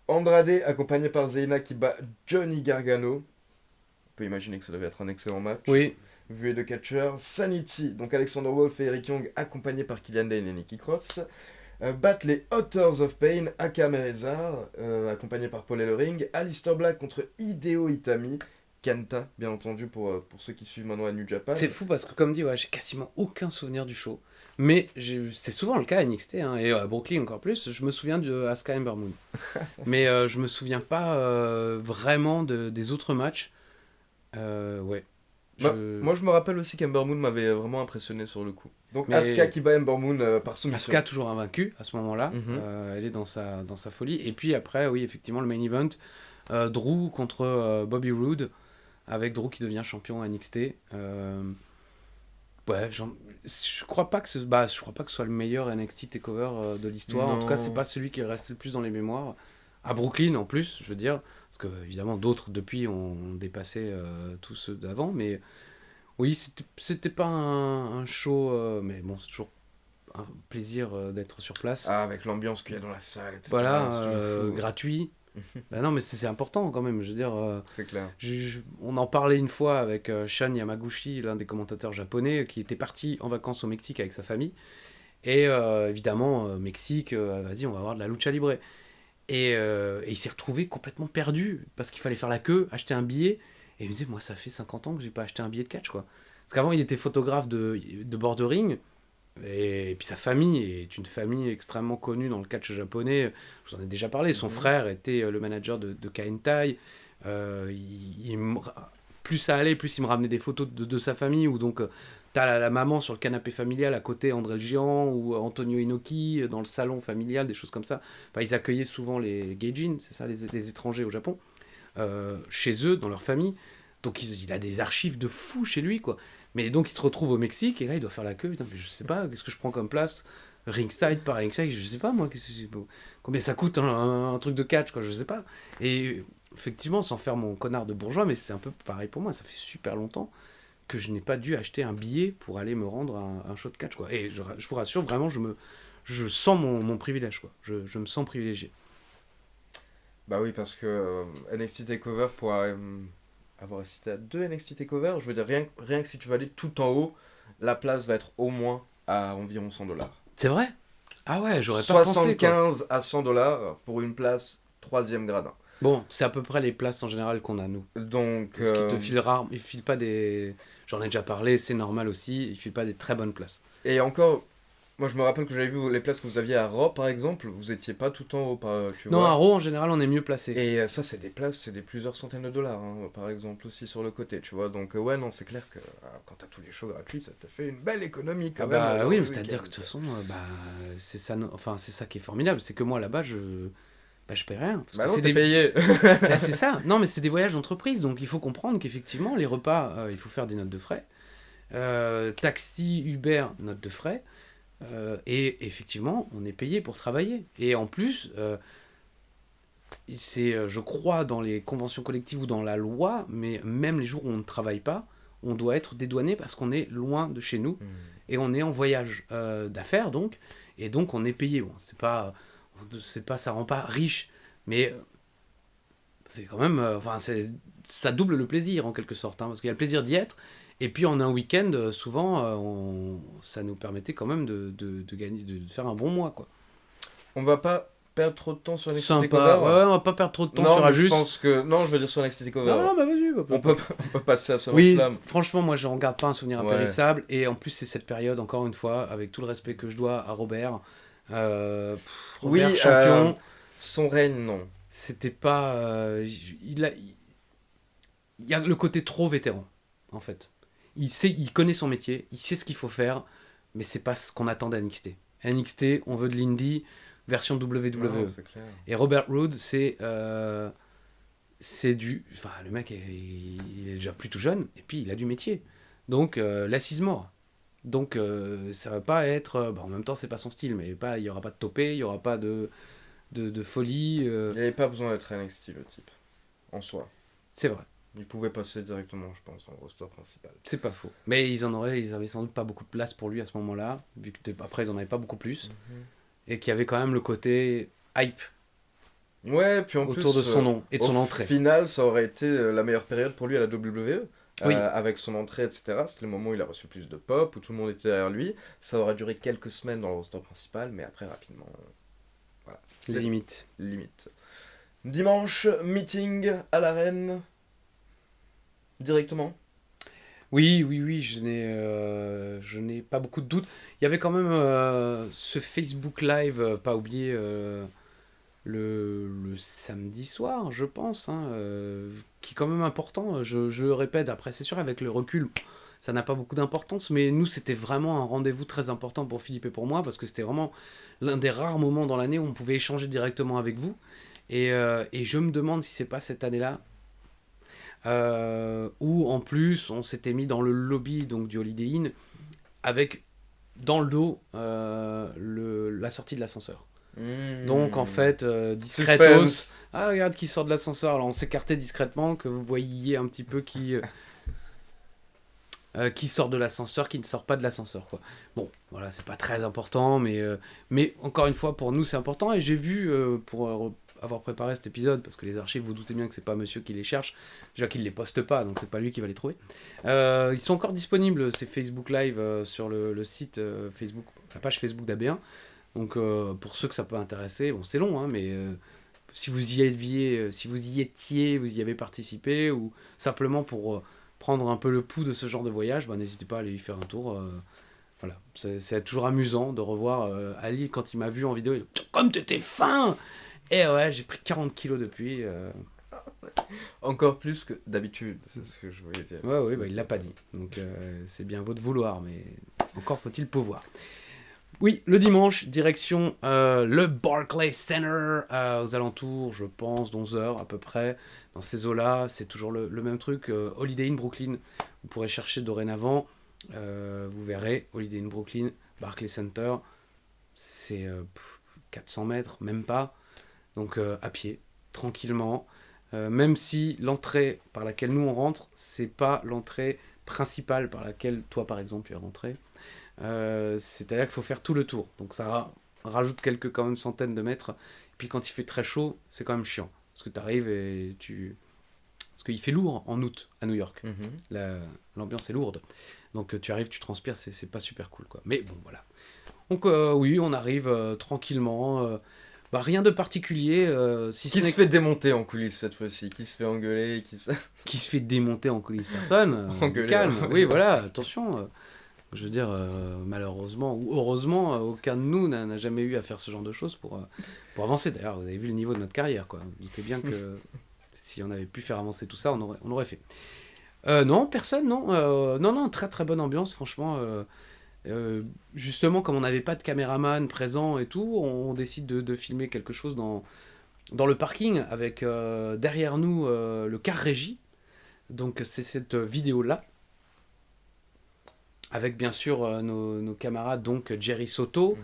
Andrade accompagné par Zayna qui bat Johnny Gargano. On peut imaginer que ça devait être un excellent match. Oui. Vu de catchers. Sanity, donc Alexander Wolf et Eric Young accompagnés par Killian Dane et Nikki Cross. Battent les Authors of Pain, Aka Merezar, accompagnés par Paul Ellering. Alistair Black contre Hideo Itami. Kenta, bien entendu, pour ceux qui suivent maintenant à New Japan. C'est fou parce que, comme dit, ouais, j'ai quasiment aucun souvenir du show. Mais c'est souvent le cas à NXT, hein, et à Brooklyn encore plus. Je me souviens de Asuka Ember Moon. Mais je me souviens pas vraiment des autres matchs. Ouais. Moi, je me rappelle aussi qu'Ember Moon m'avait vraiment impressionné sur le coup. Donc, Mais Asuka qui bat Ember Moon par soumission. Asuka toujours invaincue à ce moment-là. Elle est dans sa folie. Et puis après, oui, effectivement, le main event. Drew contre Bobby Roode, avec Drew qui devient champion à NXT. Ouais, je crois pas que ce soit le meilleur NXT Takeover de l'histoire. Non. En tout cas, c'est pas celui qui reste le plus dans les mémoires. à Brooklyn en plus, je veux dire, parce que évidemment d'autres depuis ont dépassé tous ceux d'avant, mais oui, c'était pas un show, mais bon, c'est toujours un plaisir d'être sur place. Ah, avec l'ambiance qu'il y a dans la salle, etc. Voilà, c'est toujours fou. gratuit. Bah non, mais c'est important quand même, je veux dire. C'est clair. On en parlait une fois avec Sean Yamaguchi, l'un des commentateurs japonais, qui était parti en vacances au Mexique avec sa famille. Et évidemment, Mexique, vas-y, on va avoir de la lucha libre. Et il s'est retrouvé complètement perdu, parce qu'il fallait faire la queue, acheter un billet. Et il me disait, moi, ça fait 50 ans que j'ai pas acheté un billet de catch, quoi. Parce qu'avant, il était photographe de bordering. Et puis sa famille est une famille extrêmement connue dans le catch japonais. Je vous en ai déjà parlé. Son frère était le manager de Kaentai. Plus ça allait, plus il me ramenait des photos de sa famille. Où donc t'as la maman sur le canapé familial à côté, André le Géant ou Antonio Inoki dans le salon familial, des choses comme ça. Enfin, ils accueillaient souvent les gaijin, c'est ça, les étrangers au Japon, chez eux, dans leur famille. Donc il a des archives de fou chez lui, quoi. Mais donc il se retrouve au Mexique et là il doit faire la queue. Putain, mais je sais pas, qu'est-ce que je prends comme place? Ringside par ringside, je sais pas moi. Combien ça coûte un truc de catch, quoi, je sais pas. Et effectivement, sans faire mon connard de bourgeois, mais c'est un peu pareil pour moi. Ça fait super longtemps que je n'ai pas dû acheter un billet pour aller me rendre à un show de catch, quoi. Et je vous rassure, vraiment, je sens mon privilège, quoi. Je me sens privilégié. Bah oui, parce que NXT TakeOver pour avoir assisté à 2 NXT TakeOver, je veux dire, rien que si tu vas aller tout en haut, la place va être au moins à environ $100. C'est vrai? Ah ouais, j'aurais pas pensé, quoi. 75 à $100 pour une place 3e gradin. Bon, c'est à peu près les places en général qu'on a, nous. Donc, Parce qu'ils te filent rare, ils filent pas des... J'en ai déjà parlé, c'est normal aussi, ils filent pas des très bonnes places. et encore, moi je me rappelle que j'avais vu les places que vous aviez à Raw par exemple, vous étiez pas tout en haut, tu Non, vois. à Raw, en général, on est mieux placé. Et ça, c'est des places, c'est des plusieurs centaines de dollars, hein, par exemple, aussi sur le côté, tu vois. Donc, ouais, non, c'est clair que quand t'as tous les shows gratuits, ça te fait une belle économie quand Ah même. bah dans oui, le mais c'est-à-dire week-end. que de toute façon, c'est ça, enfin, c'est ça qui est formidable, c'est que moi là-bas, je paie rien. Parce Bah que non, c'est t'es des... payé. Bah, c'est ça. Non, mais c'est des voyages d'entreprise, donc il faut comprendre qu'effectivement, les repas, il faut faire des notes de frais. Taxi, Uber, notes de frais. Et effectivement, on est payé pour travailler. Et en plus, c'est, je crois, dans les conventions collectives ou dans la loi, mais même les jours où on ne travaille pas, on doit être dédouané parce qu'on est loin de chez nous et on est en voyage d'affaires, donc. Et donc, on est payé. Bon, c'est pas, ça rend pas riche, mais c'est quand même, enfin, ça double le plaisir en quelque sorte, hein, parce qu'il y a le plaisir d'y être. Et puis en un week-end, souvent, ça nous permettait quand même de gagner, de faire un bon mois, quoi. On va pas perdre trop de temps sur NXT Sympa. TakeOver. Ouais, on va pas perdre trop de temps Non, sur mais Ajus. je pense que... Non, je veux dire sur NXT TakeOver. Non, bah vas-y. On peut passer à Oui, SummerSlam. franchement, moi, je ne regarde pas un souvenir Ouais. impérissable. Et en plus, c'est cette période, encore une fois, avec tout le respect que je dois à Robert. Robert, Oui, champion. Son règne, non. C'était pas... il y a le côté trop vétéran, en fait. Il connaît son métier, il sait ce qu'il faut faire, mais c'est pas ce qu'on attend d'NXT. NXT, on veut de l'indie, version WWE. Non, c'est clair. Et Robert Roode, c'est du... Enfin, le mec, il est déjà plus tout jeune, et puis il a du métier. Donc, l'assise mort. Donc, ça va pas être... en même temps, c'est pas son style, mais il y aura pas de topé, il y aura pas de folie. Il n'avait pas besoin d'être NXT, le type. En soi. C'est vrai. Il pouvait passer directement, je pense, dans le roster principal. C'est pas faux. Mais ils avaient sans doute pas beaucoup de place pour lui à ce moment-là, vu que après ils en avaient pas beaucoup plus, et qu'il y avait quand même le côté hype Ouais, puis en autour plus, de son nom et de son entrée. Au final, ça aurait été la meilleure période pour lui à la WWE. Oui. Avec son entrée, etc. C'était le moment où il a reçu plus de pop, où tout le monde était derrière lui. Ça aurait duré quelques semaines dans le roster principal, mais après, rapidement, voilà. Les limites. Limite. Dimanche, meeting à l'arène. Directement. Oui, je n'ai pas beaucoup de doutes. Il y avait quand même ce Facebook Live, pas oublier, le samedi soir, je pense, hein, qui est quand même important. Je le répète, après, c'est sûr, avec le recul, ça n'a pas beaucoup d'importance, mais nous, c'était vraiment un rendez-vous très important pour Philippe et pour moi, parce que c'était vraiment l'un des rares moments dans l'année où on pouvait échanger directement avec vous. Et je me demande si c'est pas cette année-là, où en plus on s'était mis dans le lobby donc du Holiday Inn avec dans le dos la sortie de l'ascenseur. Donc en fait, discretos, Suspense. ah regarde qui sort de l'ascenseur, alors on s'écartait discrètement, que vous voyiez un petit peu qui sort de l'ascenseur, qui ne sort pas de l'ascenseur, quoi. Bon, voilà, c'est pas très important, mais encore une fois, pour nous, c'est important. Et j'ai vu, pour avoir préparé cet épisode, parce que les archives, vous doutez bien que c'est pas monsieur qui les cherche, déjà qu'il les poste pas, donc c'est pas lui qui va les trouver. Ils sont encore disponibles, ces Facebook Live, sur le site Facebook, la page Facebook d'AB1. Donc, pour ceux que ça peut intéresser, bon, c'est long, hein, mais si vous y étiez, vous y avez participé, ou simplement pour prendre un peu le pouls de ce genre de voyage, bah, n'hésitez pas à aller y faire un tour. Voilà, c'est toujours amusant de revoir Ali quand il m'a vu en vidéo. Il dit, comme t'étais fin. Et ouais, j'ai pris 40 kilos depuis. Encore plus que d'habitude, c'est ce que je voulais dire. Ouais, bah, il l'a pas dit. Donc c'est bien beau de vouloir, mais encore faut-il pouvoir. Oui, le dimanche, direction le Barclays Center, aux alentours, je pense, d'11h à peu près. Dans ces eaux-là, c'est toujours le même truc. Holiday Inn Brooklyn, vous pourrez chercher dorénavant. Vous verrez, Holiday Inn Brooklyn, Barclays Center, c'est 400 mètres, même pas. Donc à pied, tranquillement. Même si l'entrée par laquelle nous on rentre, c'est pas l'entrée principale par laquelle toi par exemple tu es rentré. C'est-à-dire qu'il faut faire tout le tour. Donc ça rajoute quelques quand même centaines de mètres. Et puis quand il fait très chaud, c'est quand même chiant. Parce que tu arrives et Parce qu'il fait lourd en août à New York. L'ambiance est lourde. Donc tu arrives, tu transpires, c'est pas super cool, quoi. Mais bon, voilà. Donc oui, on arrive tranquillement. Rien de particulier. Qui se fait démonter en coulisses cette fois-ci? Qui se fait engueuler? Qui se fait démonter en coulisses? Personne. Engueuler, calme. ouais. Oui, voilà, attention. Je veux dire, malheureusement ou heureusement, aucun de nous n'a jamais eu à faire ce genre de choses pour avancer. D'ailleurs, vous avez vu le niveau de notre carrière, quoi. Vous doutez bien que si on avait pu faire avancer tout ça, on aurait fait. Non, personne, non. Non, très très bonne ambiance, franchement. Justement, comme on n'avait pas de caméraman présent et tout, on décide de filmer quelque chose dans le parking avec derrière nous le car régie. Donc c'est cette vidéo-là. Avec bien sûr nos camarades, donc Jerry Soto,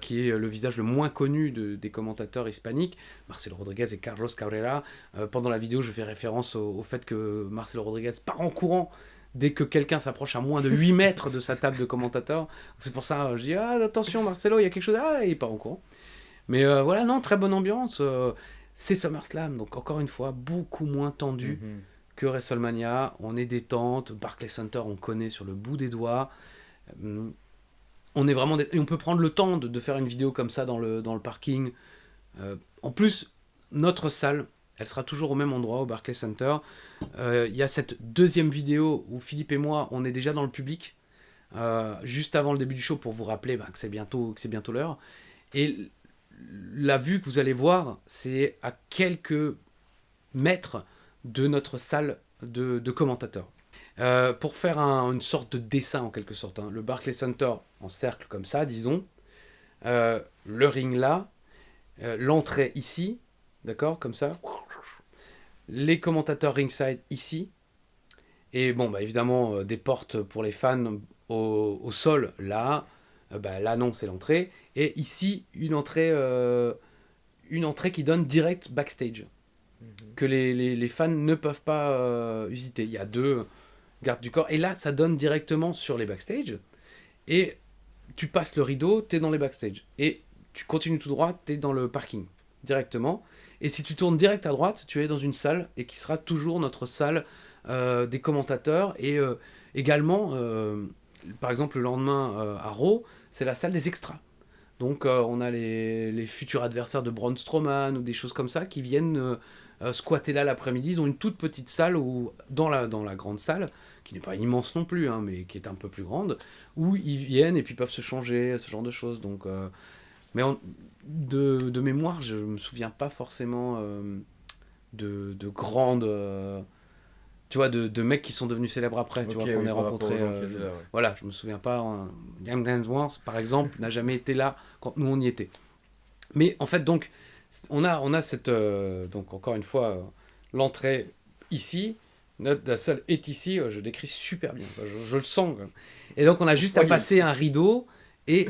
qui est le visage le moins connu des commentateurs hispaniques, Marcelo Rodriguez et Carlos Cabrera. Pendant la vidéo, je fais référence au fait que Marcelo Rodriguez part en courant dès que quelqu'un s'approche à moins de 8 mètres de sa table de commentateur. C'est pour ça je dis attention Marcelo, il y a quelque chose. Il part en courant. Mais voilà, non, très bonne ambiance. C'est SummerSlam, donc encore une fois, beaucoup moins tendu. Que WrestleMania, on est détente, Barclays Center on connaît sur le bout des doigts, on est vraiment et on peut prendre le temps de faire une vidéo comme ça dans le parking. En plus, notre salle, elle sera toujours au même endroit, au Barclays Center. Il y a cette deuxième vidéo où Philippe et moi, on est déjà dans le public, juste avant le début du show pour vous rappeler que c'est bientôt l'heure. Et la vue que vous allez voir, c'est à quelques mètres de notre salle de commentateurs. Pour faire une sorte de dessin en quelque sorte, le Barclays Center en cercle comme ça, disons, le ring là, l'entrée ici, d'accord, comme ça, les commentateurs ringside ici, et bon, évidemment, des portes pour les fans au sol là, là non, c'est l'entrée, et ici, une entrée qui donne direct backstage. Que les fans ne peuvent pas usiter. Il y a 2 gardes du corps. Et là, ça donne directement sur les backstage. Et tu passes le rideau, t'es dans les backstage. Et tu continues tout droit, t'es dans le parking. Directement. Et si tu tournes direct à droite, tu es dans une salle, et qui sera toujours notre salle des commentateurs. Et également, par exemple, le lendemain à Raw, c'est la salle des extras. Donc on a les futurs adversaires de Braun Strowman, ou des choses comme ça, qui viennent... squatter là l'après-midi. Ils ont une toute petite salle dans la grande salle, qui n'est pas immense non plus, mais qui est un peu plus grande, où ils viennent et puis peuvent se changer, ce genre de choses. Donc, mais de mémoire, je me souviens pas forcément de grandes... tu vois, de mecs qui sont devenus célèbres après, tu vois, qu'on ait rencontrés. Voilà, je me souviens pas. Young Guns Wars, par exemple, n'a jamais été là quand nous on y était. Mais en fait, donc, on a cette... donc, encore une fois, l'entrée ici, la salle est ici, je décris super bien, je le sens. Et donc, on a juste à passer un rideau, et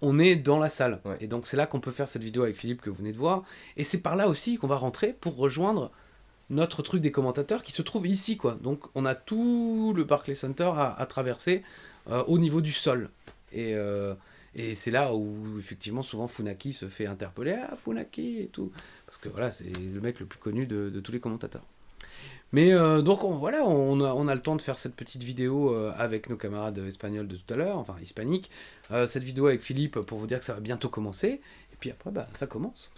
on est dans la salle. Ouais. Et donc c'est là qu'on peut faire cette vidéo avec Philippe que vous venez de voir. Et c'est par là aussi qu'on va rentrer pour rejoindre notre truc des commentateurs qui se trouve ici, quoi. Donc on a tout le Barclays Center à traverser au niveau du sol. Et c'est là où effectivement souvent Funaki se fait interpeller. Ah, Funaki et tout. Parce que voilà, c'est le mec le plus connu de tous les commentateurs. Mais donc voilà, on a le temps de faire cette petite vidéo avec nos camarades espagnols de tout à l'heure, enfin hispaniques. Cette vidéo avec Philippe pour vous dire que ça va bientôt commencer. Et puis après, bah, ça commence.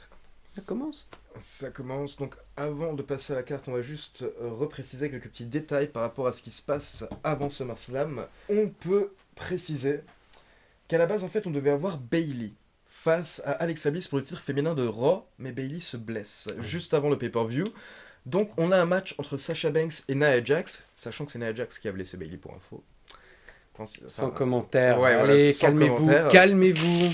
Ça commence. Ça commence, donc avant de passer à la carte, on va juste repréciser quelques petits détails par rapport à ce qui se passe avant SummerSlam. On peut préciser qu'à la base, en fait, on devait avoir Bayley face à Alexa Bliss pour le titre féminin de Raw, mais Bayley se blesse juste avant le pay-per-view. Donc on a un match entre Sasha Banks et Nia Jax, sachant que c'est Nia Jax qui a blessé Bayley pour info. Sans commentaire. Ouais, voilà, allez, sans calmez-vous, commentaire. calmez-vous.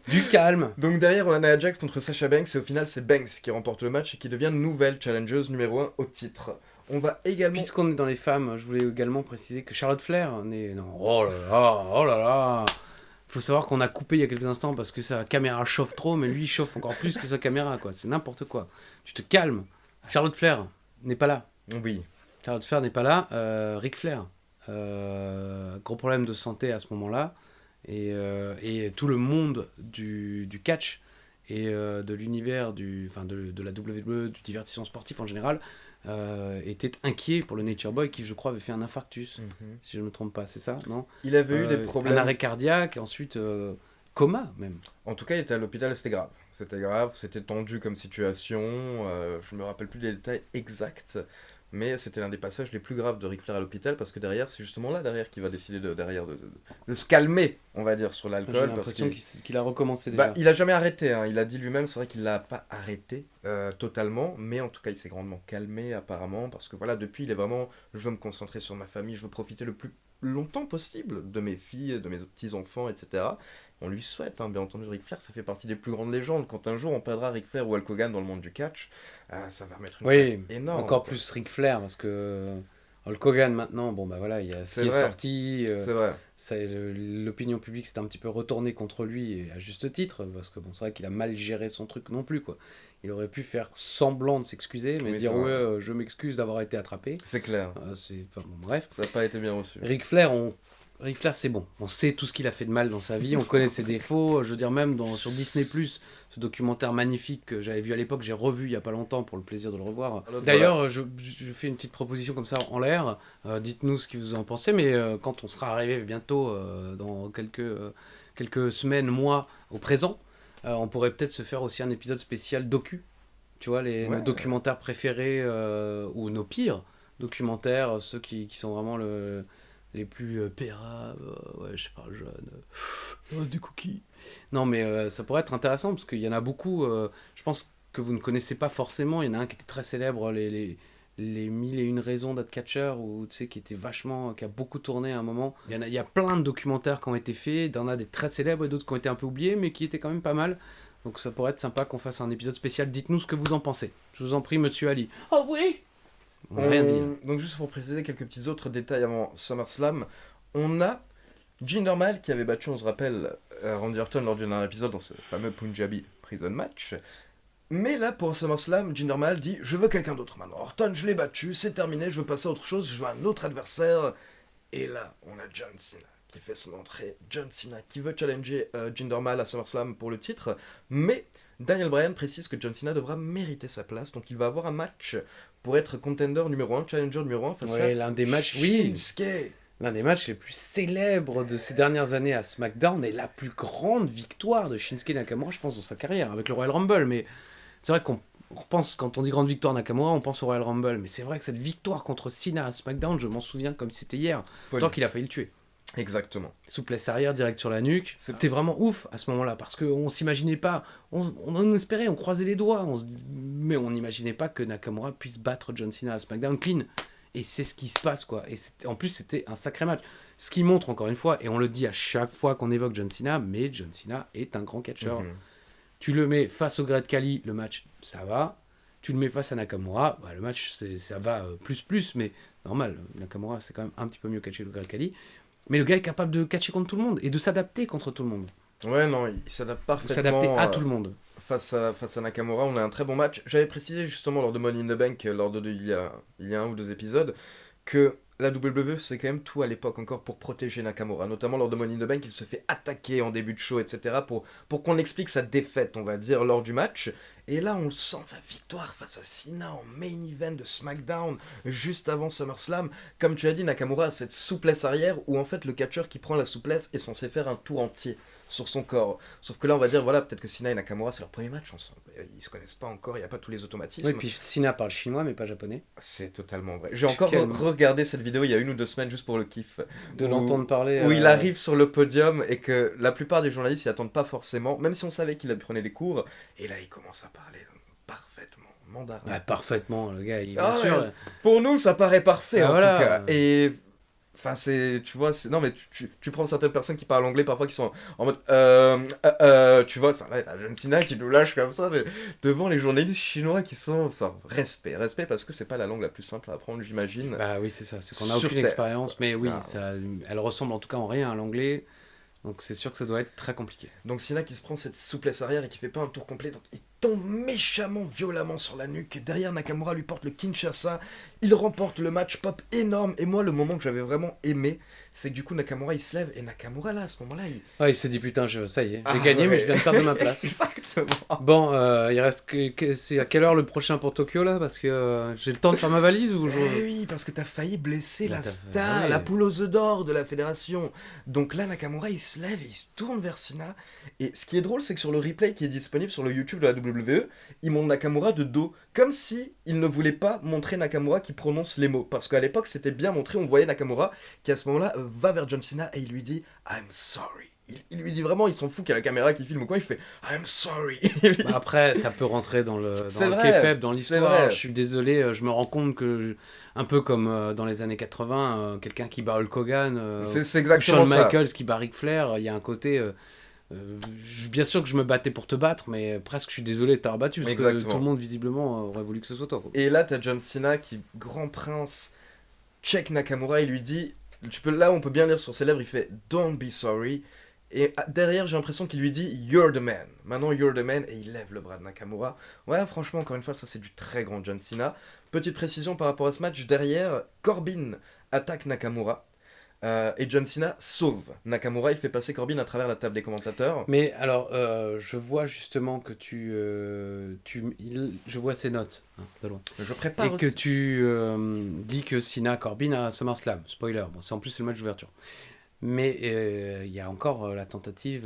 Du calme. Donc derrière, on a Nia Jax contre Sasha Banks, et au final, c'est Banks qui remporte le match et qui devient nouvelle challengeuse numéro 1 au titre. On va également... Puisqu'on est dans les femmes, je voulais également préciser que Charlotte Flair n'est... Non, oh là là, oh là là. Faut savoir qu'on a coupé il y a quelques instants parce que sa caméra chauffe trop, mais lui il chauffe encore plus que sa caméra, quoi. C'est n'importe quoi. Tu te calmes. Charlotte Flair n'est pas là. Oui. Charlotte Flair n'est pas là. Ric Flair. Gros problème de santé à ce moment-là. Et tout le monde du catch et de l'univers de la WWE, du divertissement sportif en général, était inquiet pour le Nature Boy qui, je crois, avait fait un infarctus, si je ne me trompe pas, c'est ça, non? Il avait eu des problèmes... Un arrêt cardiaque, et ensuite coma, même. En tout cas, il était à l'hôpital, c'était grave. C'était grave, c'était tendu comme situation, je ne me rappelle plus des détails exacts, mais c'était l'un des passages les plus graves de Ric Flair à l'hôpital, parce que derrière, c'est justement là derrière qu'il va décider de se calmer, on va dire, sur J'ai l'alcool. l'impression qu'il a recommencé déjà. Bah, il a jamais arrêté, hein. Il a dit lui-même, c'est vrai qu'il l'a pas arrêté totalement, mais en tout cas, il s'est grandement calmé apparemment, parce que voilà, depuis, il est vraiment, je veux me concentrer sur ma famille, je veux profiter le plus longtemps possible de mes filles, de mes petits-enfants, etc. On lui souhaite, hein, bien entendu, Ric Flair, ça fait partie des plus grandes légendes. Quand un jour on perdra Ric Flair ou Hulk Hogan dans le monde du catch, ça va mettre une claque énorme. Encore plus Ric Flair, parce que Hulk Hogan maintenant, bon bah voilà, il y a ce qui est sorti. C'est vrai. L'opinion publique s'est un petit peu retournée contre lui, et à juste titre, parce que bon, c'est vrai qu'il a mal géré son truc non plus, quoi. Il aurait pu faire semblant de s'excuser, mais dire ouais, je m'excuse d'avoir été attrapé. C'est clair. C'est pas bon, bref. Ça n'a pas été bien reçu. Ric Flair, c'est bon. On sait tout ce qu'il a fait de mal dans sa vie, on connaît ses défauts. Je veux dire, même sur Disney+, ce documentaire magnifique que j'avais vu à l'époque, j'ai revu il y a pas longtemps pour le plaisir de le revoir. D'ailleurs, je fais une petite proposition comme ça en l'air. Dites-nous ce que vous en pensez, mais quand on sera arrivé bientôt, dans quelques semaines, mois au présent, on pourrait peut-être se faire aussi un épisode spécial docu. Tu vois, nos documentaires préférés, ou nos pires documentaires, ceux qui sont vraiment les plus pérables, ouais, je sais pas, jeune, du cookie. Non, mais ça pourrait être intéressant, parce qu'il y en a beaucoup, je pense que vous ne connaissez pas forcément. Il y en a un qui était très célèbre, les 1001 raisons d'être catcheur, ou tu sais, qui a beaucoup tourné à un moment. Il y a plein de documentaires qui ont été faits, il y en a des très célèbres et d'autres qui ont été un peu oubliés, mais qui étaient quand même pas mal. Donc ça pourrait être sympa qu'on fasse un épisode spécial. Dites-nous ce que vous en pensez. Je vous en prie, monsieur Ali. Oh oui! On n'a rien dit. Donc juste pour préciser quelques petits autres détails avant SummerSlam, on a Jinder Mahal qui avait battu, on se rappelle, Randy Orton lors d'un épisode dans ce fameux Punjabi Prison Match. Mais là, pour SummerSlam, Jinder Mahal dit « Je veux quelqu'un d'autre maintenant. Orton, je l'ai battu, c'est terminé, je veux passer à autre chose, je veux un autre adversaire. » Et là, on a John Cena qui fait son entrée. John Cena qui veut challenger Jinder Mahal à SummerSlam pour le titre, mais Daniel Bryan précise que John Cena devra mériter sa place, donc il va avoir un match pour être contender numéro 1, challenger numéro 1 face à l'un des matchs, Shinsuke. L'un des matchs les plus célèbres de ces dernières années à SmackDown, et la plus grande victoire de Shinsuke Nakamura, je pense, dans sa carrière, avec le Royal Rumble. Mais c'est vrai qu'on repense, quand on dit grande victoire Nakamura, on pense au Royal Rumble. Mais c'est vrai que cette victoire contre Cena à SmackDown, je m'en souviens comme si c'était hier, tant qu'il a failli le tuer. Exactement. Souplesse arrière, direct sur la nuque. C'était vraiment ouf à ce moment-là, parce qu'on s'imaginait pas, on espérait, on croisait les doigts, mais on n'imaginait pas que Nakamura puisse battre John Cena à SmackDown clean. Et c'est ce qui se passe, quoi. Et en plus, c'était un sacré match. Ce qui montre, encore une fois, et on le dit à chaque fois qu'on évoque John Cena, mais John Cena est un grand catcheur. Tu le mets face au Great Khali, le match, ça va. Tu le mets face à Nakamura, le match, ça va plus, mais normal. Nakamura, c'est quand même un petit peu mieux catché que le Great Khali. Mais le gars est capable de catcher contre tout le monde et de s'adapter contre tout le monde. Ouais, non, il s'adapte Ou parfaitement. s'adapter à tout le monde. Face à Nakamura, on a un très bon match. J'avais précisé justement lors de Money in the Bank, il y a un ou deux épisodes, que la WWE c'est quand même tout à l'époque encore pour protéger Nakamura. Notamment lors de Money in the Bank, il se fait attaquer en début de show, etc. pour qu'on explique sa défaite, on va dire, lors du match. Et là, on le sent, victoire face à Cena en main event de SmackDown, juste avant SummerSlam. Comme tu as dit, Nakamura a cette souplesse arrière où en fait le catcheur qui prend la souplesse est censé faire un tour entier sur son corps. Sauf que là, on va dire, voilà, peut-être que Cena et Nakamura, c'est leur premier match ensemble. Ils se connaissent pas encore, il n'y a pas tous les automatismes. Oui, puis Cena parle chinois, mais pas japonais. C'est totalement vrai. J'ai encore Quel- regardé cette vidéo il y a 1 ou 2 semaines juste pour le kiff. De Où- l'entendre parler. Où il arrive sur le podium et que la plupart des journalistes s'y attendent pas forcément, même si on savait qu'il prenait des cours. Et là, il commence à parler parfaitement mandarin. Ouais, parfaitement, le gars, bien Ah ouais. sûr. Pour nous, ça paraît parfait Ah, en voilà. tout cas. Et enfin, tu vois, non mais tu prends certaines personnes qui parlent anglais parfois qui sont en mode, tu vois, là, t'as John Cena qui nous lâche comme ça, mais devant les journalistes chinois qui sont, respect parce que c'est pas la langue la plus simple à apprendre, j'imagine. Bah oui, c'est ça, c'est qu'on n'a Sur aucune Terre. expérience, mais oui, Ah. elle ressemble en tout cas en rien à l'anglais, donc c'est sûr que ça doit être très compliqué. Donc Cena qui se prend cette souplesse arrière et qui fait pas un tour complet, donc il tombe méchamment, violemment sur la nuque. Derrière, Nakamura lui porte le Kinshasa. Il remporte le match pop énorme. Et moi, le moment que j'avais vraiment aimé, c'est que du coup, Nakamura il se lève. Et Nakamura, là, à ce moment-là, il. Ouais, il se dit putain, ça y est, j'ai Ah, gagné, mais ouais. je viens de perdre ma place. Exactement. Bon, il reste c'est à quelle heure le prochain pour Tokyo là? Parce que j'ai le temps de faire ma valise ou Eh oui, parce que t'as failli blesser Bah, la t'as- star, ah oui. la poule aux œufs d'or de la fédération. Donc là, Nakamura, il se lève et il se tourne vers Cena. Et ce qui est drôle, c'est que sur le replay qui est disponible sur le YouTube de la WWE, il montre Nakamura de dos, comme si il ne voulait pas montrer Nakamura qui prononce les mots. Parce qu'à l'époque, c'était bien montré, on voyait Nakamura qui à ce moment-là va vers John Cena et il lui dit « I'm sorry ». Il lui dit vraiment, il s'en fout qu'il y a la caméra qui filme ou quoi, il fait « I'm sorry ». Bah, après, ça peut rentrer dans le C'est vrai, kayfabe, dans c'est l'histoire. vrai. Je suis désolé, je me rends compte que, un peu comme dans les années 80, quelqu'un qui bat Hulk Hogan, C'est ou exactement Shawn ça. Michaels qui bat Ric Flair, il y a un côté... bien sûr que je me battais pour te battre, mais presque je suis désolé de t'avoir battu, parce que Exactement. tout le monde visiblement aurait voulu que ce soit toi. Quoi. Et là, t'as John Cena qui, grand prince, check Nakamura, il lui dit, là on peut bien lire sur ses lèvres, il fait Don't be sorry. Et derrière, j'ai l'impression qu'il lui dit You're the man. Maintenant, you're the man. Et il lève le bras de Nakamura. Ouais, franchement, encore une fois, ça c'est du très grand John Cena. Petite précision par rapport à ce match, derrière, Corbin attaque Nakamura. Et John Cena sauve Nakamura. Il fait passer Corbin à travers la table des commentateurs. Mais alors, je vois justement que je vois ses notes, hein, de loin. Je prépare Et que aussi. tu dis que Cena Corbin à SummerSlam. Spoiler, bon, c'est en plus c'est le match d'ouverture. Mais il y a encore la tentative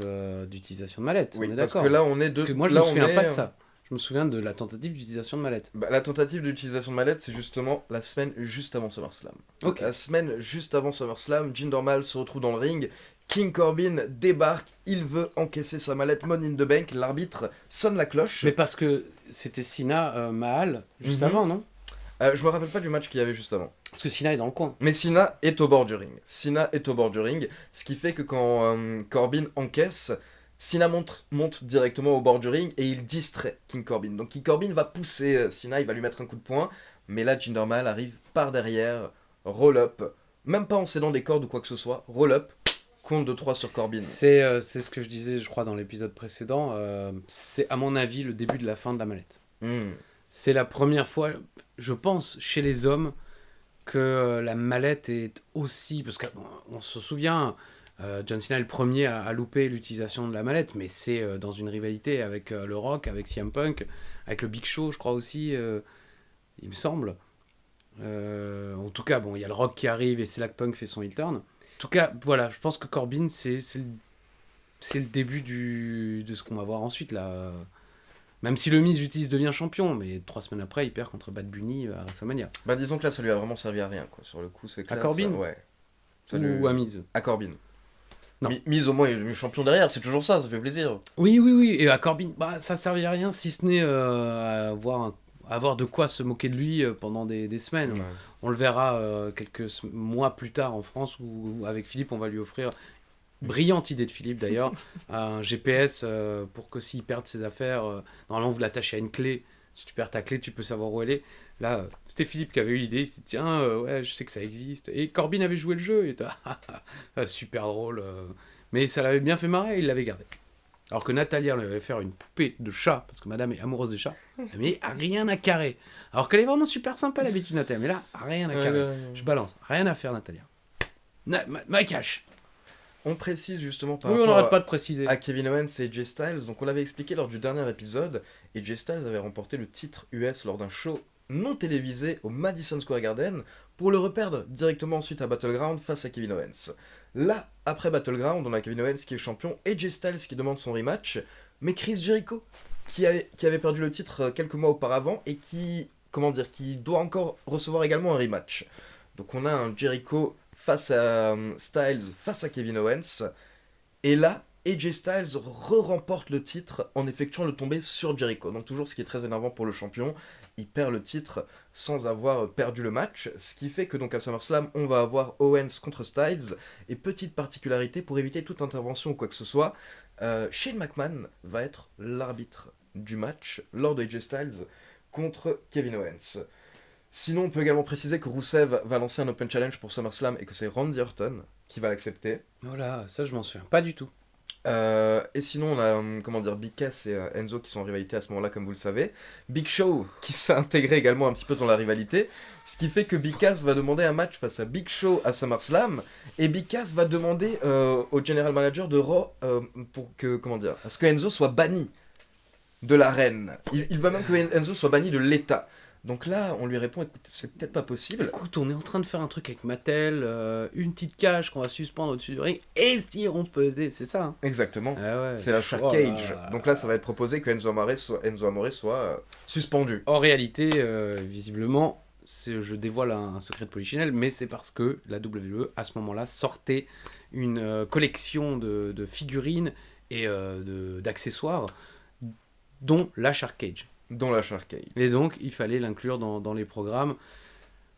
d'utilisation de mallette. Oui, on est parce d'accord. que là, on est Parce que moi, je là, me on souviens est- pas de ça. Je me souviens de la tentative d'utilisation de mallette. Bah, la tentative d'utilisation de mallette, c'est justement la semaine juste avant SummerSlam. Ok. La semaine juste avant SummerSlam, Jinder Mahal se retrouve dans le ring. King Corbin débarque, il veut encaisser sa mallette Money in the Bank. L'arbitre sonne la cloche. Mais parce que c'était Cena Mahal juste Mhm. avant, non? Je me rappelle pas du match qu'il y avait juste avant. Parce que Cena est dans le coin. Mais Cena est au bord du ring. Cena est au bord du ring, ce qui fait que quand Corbin encaisse, Cena monte directement au bord du ring et il distrait King Corbin. Donc King Corbin va pousser Cena, il va lui mettre un coup de poing, mais là Jinder Mahal arrive par derrière, roll-up, même pas en cédant des cordes ou quoi que ce soit, roll-up, compte de 3 sur Corbin. C'est ce que je disais, je crois, dans l'épisode précédent. C'est à mon avis le début de la fin de la mallette. C'est la première fois, je pense, chez les hommes, que la mallette est aussi... Parce qu'on se souvient, John Cena est le premier à louper l'utilisation de la mallette, mais c'est dans une rivalité avec le Rock, avec CM Punk, avec le Big Show, je crois aussi, il me semble. En tout cas, bon, il y a le Rock qui arrive et c'est là que Punk fait son heel turn. En tout cas, voilà, je pense que Corbin, c'est le début de ce qu'on va voir ensuite, là. Même si le Miz devient champion, mais 3 semaines après, il perd contre Bad Bunny à WrestleMania. Bah disons que là ça lui a vraiment servi à rien quoi, sur le coup c'est clair. Corbin ça, ouais. Ou à Miz. À Corbin. Non. Mise au moins il est devenu champion derrière, c'est toujours ça fait plaisir. Oui, et à Corbin, bah, ça servait à rien, si ce n'est à avoir de quoi se moquer de lui pendant des semaines. Ouais. On le verra quelques mois plus tard en France, où avec Philippe, on va lui offrir... Brillante idée de Philippe d'ailleurs, un GPS pour que s'il perd ses affaires, normalement vous l'attachez à une clé, si tu perds ta clé tu peux savoir où elle est. Là c'était Philippe qui avait eu l'idée, il s'est dit tiens ouais je sais que ça existe, et Corbin avait joué le jeu, et super drôle, mais ça l'avait bien fait marrer, il l'avait gardé. Alors que Natalia, elle avait faire une poupée de chat, parce que madame est amoureuse des chats, mais rien à carrer. Alors qu'elle est vraiment super sympa d'habitude, Natalia, mais là, rien à carrer. Je balance, rien à faire, Natalia. Ma cash. On précise justement par Oui, on rapport n'arrête pas de préciser. à Kevin Owens et AJ Styles. Donc on l'avait expliqué lors du dernier épisode, AJ Styles avait remporté le titre US lors d'un show non télévisé au Madison Square Garden pour le reperdre directement ensuite à Battleground face à Kevin Owens. Là, après Battleground, on a Kevin Owens qui est champion, AJ Styles qui demande son rematch, mais Chris Jericho, qui avait perdu le titre quelques mois auparavant et qui doit encore recevoir également un rematch. Donc on a un Jericho face à Styles, face à Kevin Owens, et là, AJ Styles remporte le titre en effectuant le tombé sur Jericho. Donc toujours ce qui est très énervant pour le champion, il perd le titre sans avoir perdu le match, ce qui fait que donc à SummerSlam, on va avoir Owens contre Styles, et petite particularité, pour éviter toute intervention ou quoi que ce soit, Shane McMahon va être l'arbitre du match lors de AJ Styles contre Kevin Owens. Sinon, on peut également préciser que Rusev va lancer un Open Challenge pour SummerSlam et que c'est Randy Orton qui va l'accepter. Voilà, ça je m'en souviens pas du tout. Et sinon, on a Big Cass et Enzo qui sont en rivalité à ce moment-là, comme vous le savez. Big Show qui s'est intégré également un petit peu dans la rivalité. Ce qui fait que Big Cass va demander un match face à Big Show à SummerSlam. Et Big Cass va demander au General Manager de Raw à ce que Enzo soit banni de l'arène. Il veut même que Enzo soit banni de l'État. Donc là, on lui répond, écoute, c'est peut-être pas possible. Écoute, on est en train de faire un truc avec Mattel, une petite cage qu'on va suspendre au-dessus du ring, et si on faisait, c'est ça. Hein. Exactement. Ah ouais. C'est la Shark Cage. Donc là, ça va être proposé que Enzo Amore soit suspendu. En réalité, visiblement, je dévoile un secret de polichinelle, mais c'est parce que la WWE, à ce moment-là, sortait une collection de figurines et d'accessoires, dont la Shark Cage. Dans la Shark Cage. Et donc, il fallait l'inclure dans les programmes.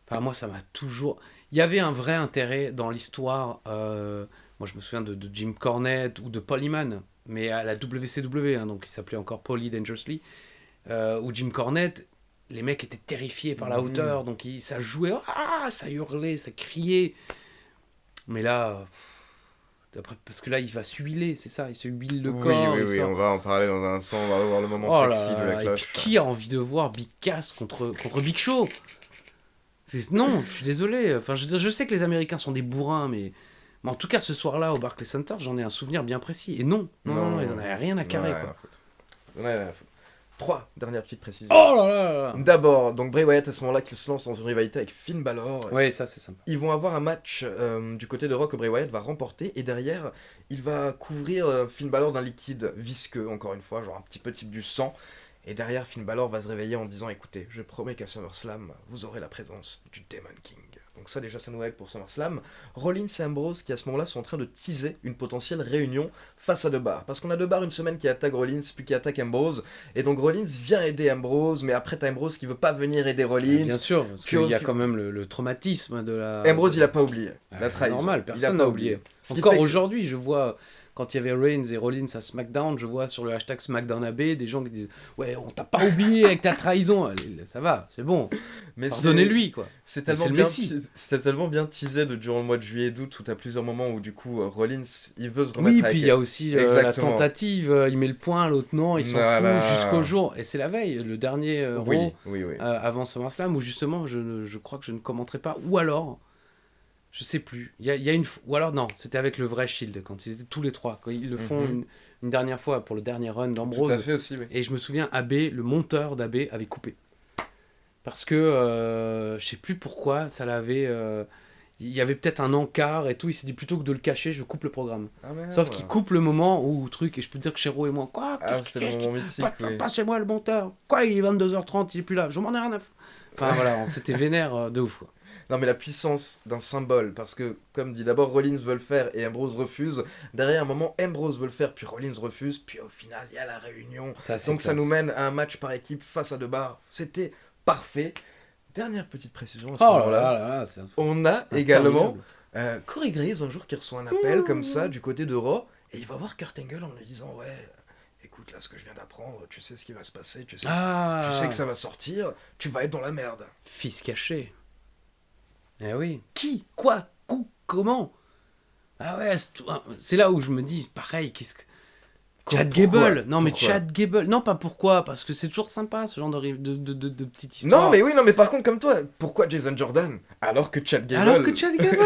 Enfin, moi, ça m'a toujours... Il y avait un vrai intérêt dans l'histoire. Moi, je me souviens de Jim Cornette ou de Paul Heyman, mais à la WCW, hein, donc il s'appelait encore Paulie Dangerously, où Jim Cornette, les mecs étaient terrifiés par la hauteur, donc ça jouait, ça hurlait, ça criait. Mais là... Parce que là, il va s'huiler, c'est ça, il se huile le corps. Oui, on va en parler dans un instant, on va voir le moment sexy de la cloche. Qui a envie de voir Big Cass contre Big Show? Non, je suis désolé. Enfin, je sais que les Américains sont des bourrins, mais en tout cas, ce soir-là, au Barclays Center, j'en ai un souvenir bien précis. Et non, ils en avaient rien à carrer. Quoi. 3 dernières petites précisions. Oh là là. D'abord, donc Bray Wyatt à ce moment-là qui se lance dans une rivalité avec Finn Balor. Ouais, ça c'est sympa. Ils vont avoir un match du côté de Raw que Bray Wyatt va remporter et derrière il va couvrir Finn Balor d'un liquide visqueux, encore une fois, genre un petit peu type du sang. Et derrière Finn Balor va se réveiller en disant écoutez, je promets qu'à SummerSlam vous aurez la présence du Demon King. Donc ça déjà ça nous aide pour SummerSlam. Rollins et Ambrose qui à ce moment-là sont en train de teaser une potentielle réunion face à The Bar. Parce qu'on a The Bar une semaine qui attaque Rollins puis qui attaque Ambrose. Et donc Rollins vient aider Ambrose, mais après t'as Ambrose qui veut pas venir aider Rollins. Bien sûr, parce qu'il y a quand même le traumatisme de la... Ambrose il a pas oublié la trahison. Normal, personne n'a oublié. Encore aujourd'hui je vois... Quand il y avait Reigns et Rollins à SmackDown, je vois sur le hashtag SmackDownAB des gens qui disent « Ouais, on t'a pas oublié avec ta trahison !» Ça va, c'est bon. Mais pardonnez-lui, quoi. C'est tellement bien teasé durant le mois de juillet et d'août où t'as plusieurs moments où du coup Rollins il veut se remettre avec... Oui, puis il y a aussi la tentative, il met le point, l'autre non, il s'en fout jusqu'au jour. Et c'est la veille, le dernier Raw, avant SummerSlam, où justement je crois que je ne commenterai pas. Ou alors... Je sais plus. Il y a une ou alors non, c'était avec le vrai Shield quand ils étaient tous les trois. Quand ils le font une dernière fois pour le dernier run d'Ambrose. Tout à fait aussi, oui. Et je me souviens, AB, le monteur d'AB avait coupé parce que je sais plus pourquoi ça l'avait. Il y avait peut-être un encart et tout. Il s'est dit plutôt que de le cacher, je coupe le programme. Sauf qu'il coupe le moment où truc et je peux te dire que Chéro et moi quoi. C'était le moment mythique. Pas chez moi le monteur. Quoi, il est 22h30, il est plus là. Je m'en ai rien à. Enfin voilà, on s'était vénère de ouf. Quoi. Non mais la puissance d'un symbole, parce que comme dit d'abord Rollins veut le faire et Ambrose refuse, derrière un moment Ambrose veut le faire puis Rollins refuse, puis au final il y a la réunion, donc ça nous mène à un match par équipe face à The Bar, c'était parfait. Dernière petite précision à ce moment-là, on a également Corey Graves un jour qui reçoit un appel comme ça du côté de Raw, et il va voir Kurt Angle en lui disant ouais... Écoute, là, ce que je viens d'apprendre, tu sais ce qui va se passer, tu sais que ça va sortir, tu vas être dans la merde. Fils caché. Eh oui. Qui? Quoi? Comment? Ah ouais, c'est là où je me dis, pareil, Chad Pourquoi Gable. Non, mais Pourquoi Chad Gable. Non, pas pourquoi. Parce que c'est toujours sympa, ce genre de petite histoire. Non, mais oui, non, mais par contre, comme toi, pourquoi Jason Jordan alors que Chad Gable Alors que Chad Gable,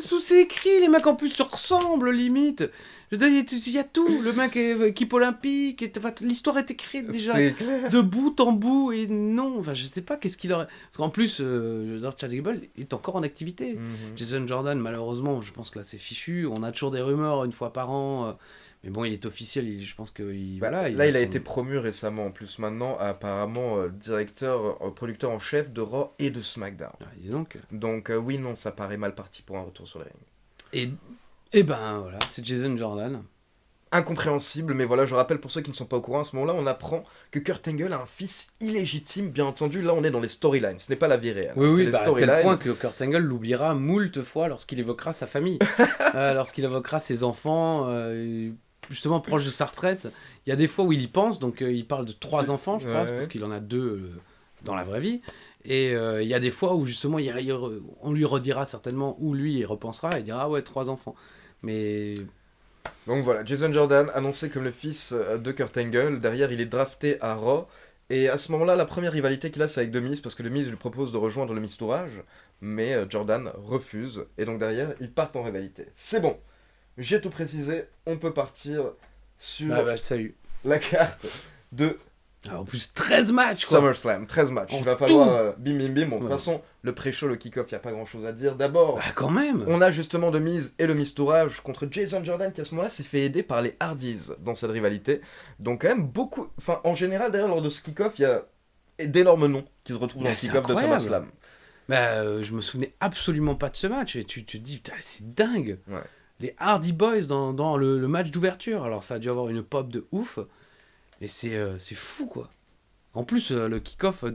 tout c'est écrit, les mecs en plus se ressemblent limite. Je veux dire, il y a tout. Le mec est équipe olympique, enfin, l'histoire est écrite déjà C'est clair. de bout en bout et non, enfin je sais pas qu'est-ce qu'il aurait. Parce qu'en plus, je veux dire, Chad Gable est encore en activité. Mhm. Jason Jordan, malheureusement, je pense que là c'est fichu. On a toujours des rumeurs une fois par an, mais bon, il est officiel. Je pense que Bah, voilà. là, il a son- été promu récemment en plus maintenant, apparemment directeur, producteur en chef de Raw et de SmackDown. Ah, dis donc. Donc oui, non, ça paraît mal parti pour un retour sur les rings. Et ben voilà, c'est Jason Jordan. Incompréhensible, mais voilà, je rappelle pour ceux qui ne sont pas au courant, à ce moment-là, on apprend que Kurt Angle a un fils illégitime, bien entendu, là on est dans les storylines, ce n'est pas la vie réelle. Oui, c'est oui, les bah, à tel storylines. point que Kurt Angle l'oubliera moult fois lorsqu'il évoquera sa famille, lorsqu'il évoquera ses enfants, justement proche de sa retraite. Il y a des fois où il y pense, donc il parle de 3 enfants, je pense, Ouais. parce qu'il en a 2 dans la vraie vie. Et il y a des fois où justement on lui redira certainement, ou lui il repensera et dira ah ouais 3 enfants. Mais Donc voilà, Jason Jordan, annoncé comme le fils de Kurt Angle, derrière il est drafté à Raw, et à ce moment-là, la première rivalité qu'il a c'est avec The Miz, parce que The Miz lui propose de rejoindre le Miz Tourage, mais Jordan refuse, et donc derrière ils partent en rivalité. C'est bon, j'ai tout précisé, on peut partir sur bah, salut. la carte de Ah, en plus 13 matchs quoi. SummerSlam, 13 matchs. En Il va tout. falloir bim bim bim. Bon, de toute Ouais. façon, le pré-show, le kick-off, il n'y a pas grand-chose à dire. D'abord, Bah quand même. on a justement The Miz et le Miz Tourage contre Jason Jordan qui à ce moment-là s'est fait aider par les Hardys dans cette rivalité. Donc quand même beaucoup... Enfin, en général, derrière, lors de ce kick-off, il y a d'énormes noms qui se retrouvent dans Mais le c'est kick-off de incroyable. SummerSlam. Bah, je me souvenais absolument pas de ce match et tu te dis putain c'est dingue. Ouais. Les Hardy Boys dans le match d'ouverture. Alors ça a dû avoir une pop de ouf, mais c'est fou quoi. En plus le kick-off a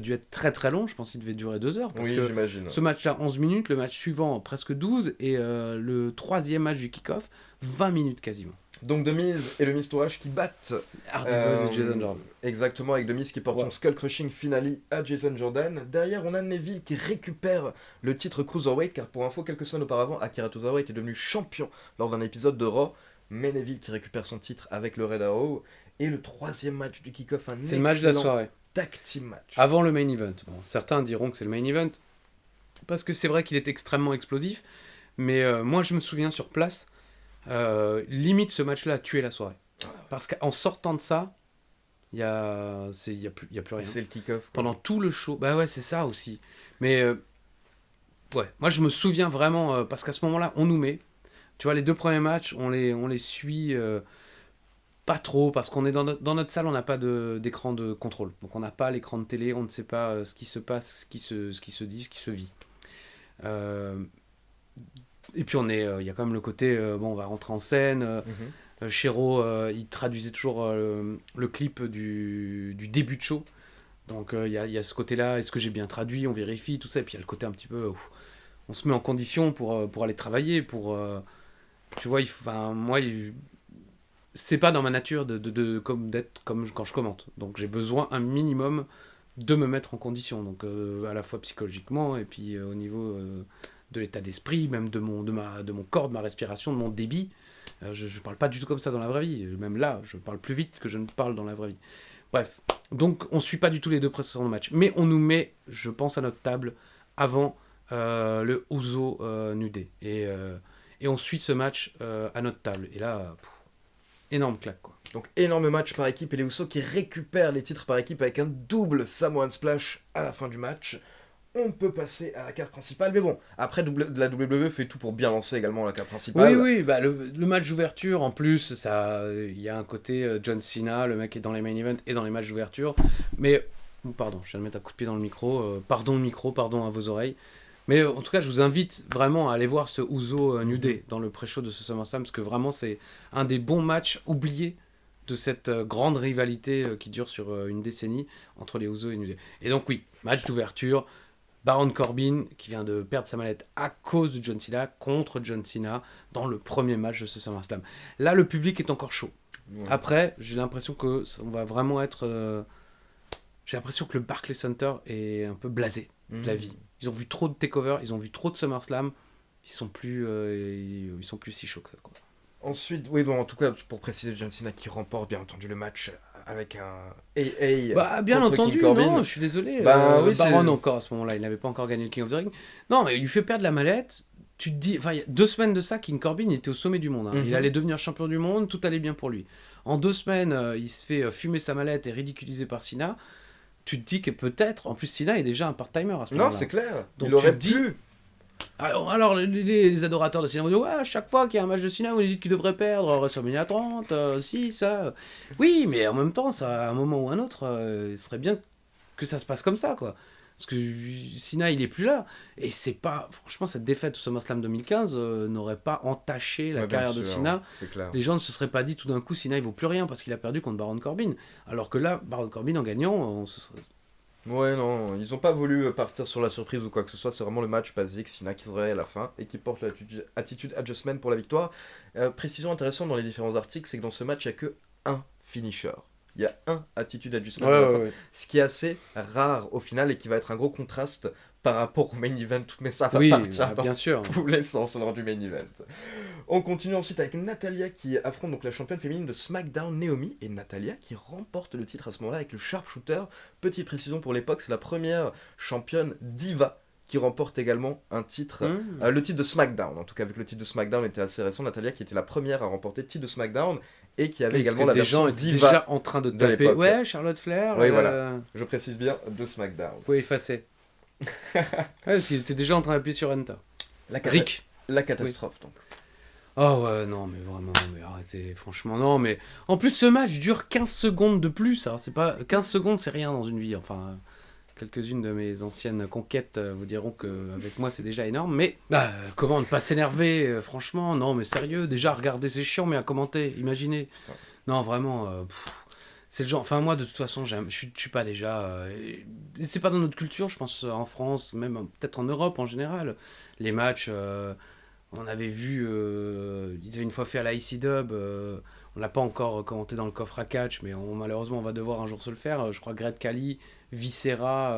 dû être très très long. Je pense qu'il devait durer 2 heures parce Oui, que j'imagine. ce match-là 11 minutes, le match suivant presque 12 et le troisième match du kick-off 20 minutes quasiment. Donc The Miz et le Miz Tourage qui battent Hardy Boys et Jason Jordan. exactement, avec The Miz qui porte Ouais. son Skull Crushing Finale à Jason Jordan. Derrière, on a Neville qui récupère le titre Cruiserweight, car pour info, quelques semaines auparavant, Akira Tozawa était devenu champion lors d'un épisode de Raw. Mais Neville qui récupère son titre avec le Red Arrow. Et le troisième match du kick-off, un C'est le match de la excellent soirée. tag team match. Avant le main event. Bon, certains diront que c'est le main event parce que c'est vrai qu'il est extrêmement explosif, mais moi je me souviens sur place, limite ce match-là a tué la soirée. Parce qu'en sortant de ça, il y a plus rien. C'est le kick-off. quoi. Pendant tout le show, bah ouais c'est ça aussi. Mais ouais, moi je me souviens vraiment parce qu'à ce moment-là on nous met, tu vois les 2 premiers matchs on les suit. Pas trop, parce qu'on est dans notre salle, on n'a pas d'écran de contrôle. Donc on n'a pas l'écran de télé, on ne sait pas ce qui se passe, ce qui se dit, ce qui se vit. Et puis il y a quand même le côté, bon on va rentrer en scène. Mhm. Chéro, il traduisait toujours le clip du début de show. Donc il y a ce côté-là, est-ce que j'ai bien traduit, on vérifie, tout ça. Et puis il y a le côté un petit peu, on se met en condition pour aller travailler, tu vois, moi... c'est pas dans ma nature d'être comme quand je commente. Donc j'ai besoin un minimum de me mettre en condition. Donc à la fois psychologiquement et puis au niveau de l'état d'esprit, même de mon corps, de ma respiration, de mon débit. Je parle pas du tout comme ça dans la vraie vie. Même là, je parle plus vite que je ne parle dans la vraie vie. Bref. Donc on suit pas du tout les 2 précédents matchs. Mais on nous met, je pense, à notre table avant le Uso New Day. Et on suit ce match à notre table. Et là... énorme claque quoi. Donc énorme match par équipe et les Usos qui récupèrent les titres par équipe avec un double Samoan Splash à la fin du match. On peut passer à la carte principale, mais bon, après la WWE fait tout pour bien lancer également la carte principale. Oui, bah le match d'ouverture en plus, il y a un côté John Cena, le mec est dans les main events et dans les matchs d'ouverture. Mais, pardon, je viens de mettre un coup de pied dans le micro, pardon à vos oreilles. Mais en tout cas, je vous invite vraiment à aller voir ce Uso New Day dans le pré-show de ce SummerSlam, parce que vraiment, c'est un des bons matchs oubliés de cette grande rivalité qui dure sur une décennie entre les Uso et New Day. Et donc oui, match d'ouverture, Baron Corbin qui vient de perdre sa mallette à cause de John Cena contre John Cena dans le premier match de ce SummerSlam. Là, le public est encore chaud. Ouais. Après, j'ai l'impression que on va vraiment être... j'ai l'impression que le Barclays Center est un peu blasé de la vie. Ils ont vu trop de takeover, ils ont vu trop de SummerSlam, ils sont plus si chauds que ça quoi. Ensuite, oui, donc en tout cas, pour préciser, John Cena qui remporte bien entendu le match avec un AA Bah, bien contre entendu, King Corbin. non, je suis désolé. Bah, oui, Baron c'est- encore à ce moment-là, il n'avait pas encore gagné le King of the Ring. Non, mais il lui fait perdre la mallette. Tu te dis, enfin, il y a 2 semaines de ça, King Corbin il était au sommet du monde. Hein. Il Mhm. allait devenir champion du monde, tout allait bien pour lui. En 2 semaines, il se fait fumer sa mallette et ridiculiser par Cena. Tu te dis que peut-être, en plus, Cena est déjà un part-timer à ce Non, moment-là. c'est clair. Donc il aurait tu te dis- pu. Alors, les adorateurs de Cena vont dire ouais, à chaque fois qu'il y a un match de Cena, vous dites qu'il devrait perdre WrestleMania 30, si, ça. Oui, mais en même temps, ça, à un moment ou un autre, il serait bien que ça se passe comme ça, quoi. Parce que Cena, il est plus là. Et c'est pas. Franchement, cette défaite au SummerSlam 2015 n'aurait pas entaché la Ouais, bien carrière de sûr, Cena. c'est clair. Les gens ne se seraient pas dit tout d'un coup, Cena, il vaut plus rien parce qu'il a perdu contre Baron Corbin. Alors que là, Baron Corbin, en gagnant, on se serait. Ouais, non, ils ont pas voulu partir sur la surprise ou quoi que ce soit, c'est vraiment le match basique, Cena qui se réveille à la fin et qui porte l'attitude adjustment pour la victoire. Précision intéressante dans les différents articles, c'est que dans ce match, il n'y a que un finisher. Il y a un attitude adjustment à la fin, ce qui est assez rare au final et qui va être un gros contraste par rapport au main event, mais ça va Oui, partir dans bien sûr. tous les sens lors du main event. On continue ensuite avec Natalia qui affronte donc la championne féminine de SmackDown, Naomi, et Natalia qui remporte le titre à ce moment-là avec le sharpshooter. Petite précision pour l'époque, c'est la première championne diva qui remporte également un titre, le titre de SmackDown. En tout cas, vu que le titre de SmackDown était assez récent, Natalia qui était la première à remporter le titre de SmackDown et qui avait Oui, également parce la que des gens version étaient diva. déjà en train de de taper. l'époque. Ouais, Charlotte Flair. Oui, voilà. Je précise bien de SmackDown. Vous pouvez effacer. Ouais, parce qu'ils étaient déjà en train d'appuyer sur Enter. Rick. La catastrophe, donc. Oh ouais, non, mais vraiment, mais arrêtez, franchement, non, mais... En plus, ce match dure 15 secondes de plus, hein, c'est pas... 15 secondes, c'est rien dans une vie, enfin... Quelques-unes de mes anciennes conquêtes vous diront qu'avec moi, c'est déjà énorme, mais... comment ne pas s'énerver, franchement, non, mais sérieux, déjà, regarder, c'est chiant, mais à commenter, imaginez. Putain. Non, vraiment, c'est le genre... Enfin, moi, de toute façon, je suis pas déjà... et c'est pas dans notre culture, je pense, en France, même peut-être en Europe, en général. Les matchs... on avait vu, ils avaient une fois fait à la IC Dub, on l'a pas encore commenté dans le coffre à catch, mais malheureusement on va devoir un jour se le faire. Je crois Great Khali, Viscera,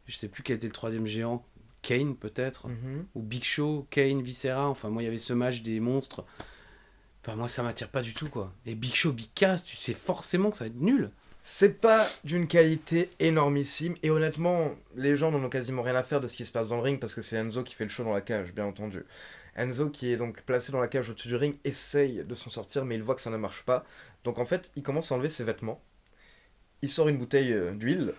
je sais plus quel était le troisième géant, Kane peut-être, ou Big Show, Kane, Viscera, enfin moi il y avait ce match des monstres. Enfin moi ça m'attire pas du tout quoi. Et Big Show, Big Cass, tu sais forcément que ça va être nul. C'est pas d'une qualité énormissime et honnêtement, les gens n'en ont quasiment rien à faire de ce qui se passe dans le ring parce que c'est Enzo qui fait le show dans la cage, bien entendu. Enzo qui est donc placé dans la cage au-dessus du ring essaye de s'en sortir mais il voit que ça ne marche pas. Donc en fait, il commence à enlever ses vêtements. Il sort une bouteille d'huile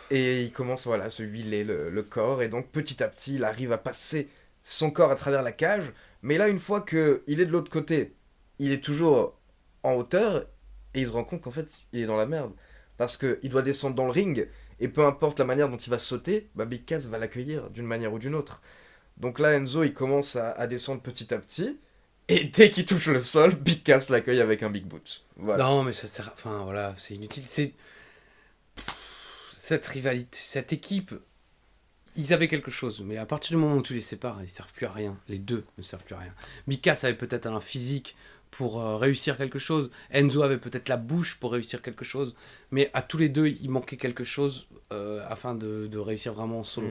et il commence voilà, à se huiler le corps et donc petit à petit, il arrive à passer son corps à travers la cage. Mais là, une fois qu'il est de l'autre côté, il est toujours en hauteur. Et il se rend compte qu'en fait, il est dans la merde. Parce qu'il doit descendre dans le ring, et peu importe la manière dont il va sauter, bah Big Cass va l'accueillir d'une manière ou d'une autre. Donc là, Enzo, il commence à descendre petit à petit, et dès qu'il touche le sol, Big Cass l'accueille avec un Big Boot. Voilà. Non mais ça sert... Enfin voilà, c'est inutile. C'est... Cette rivalité, cette équipe, ils avaient quelque chose, mais à partir du moment où tu les sépares, ils servent plus à rien. Les deux ne servent plus à rien. Big Cass avait peut-être un physique pour réussir quelque chose. Enzo avait peut-être la bouche pour réussir quelque chose. Mais à tous les deux, il manquait quelque chose afin de réussir vraiment en solo.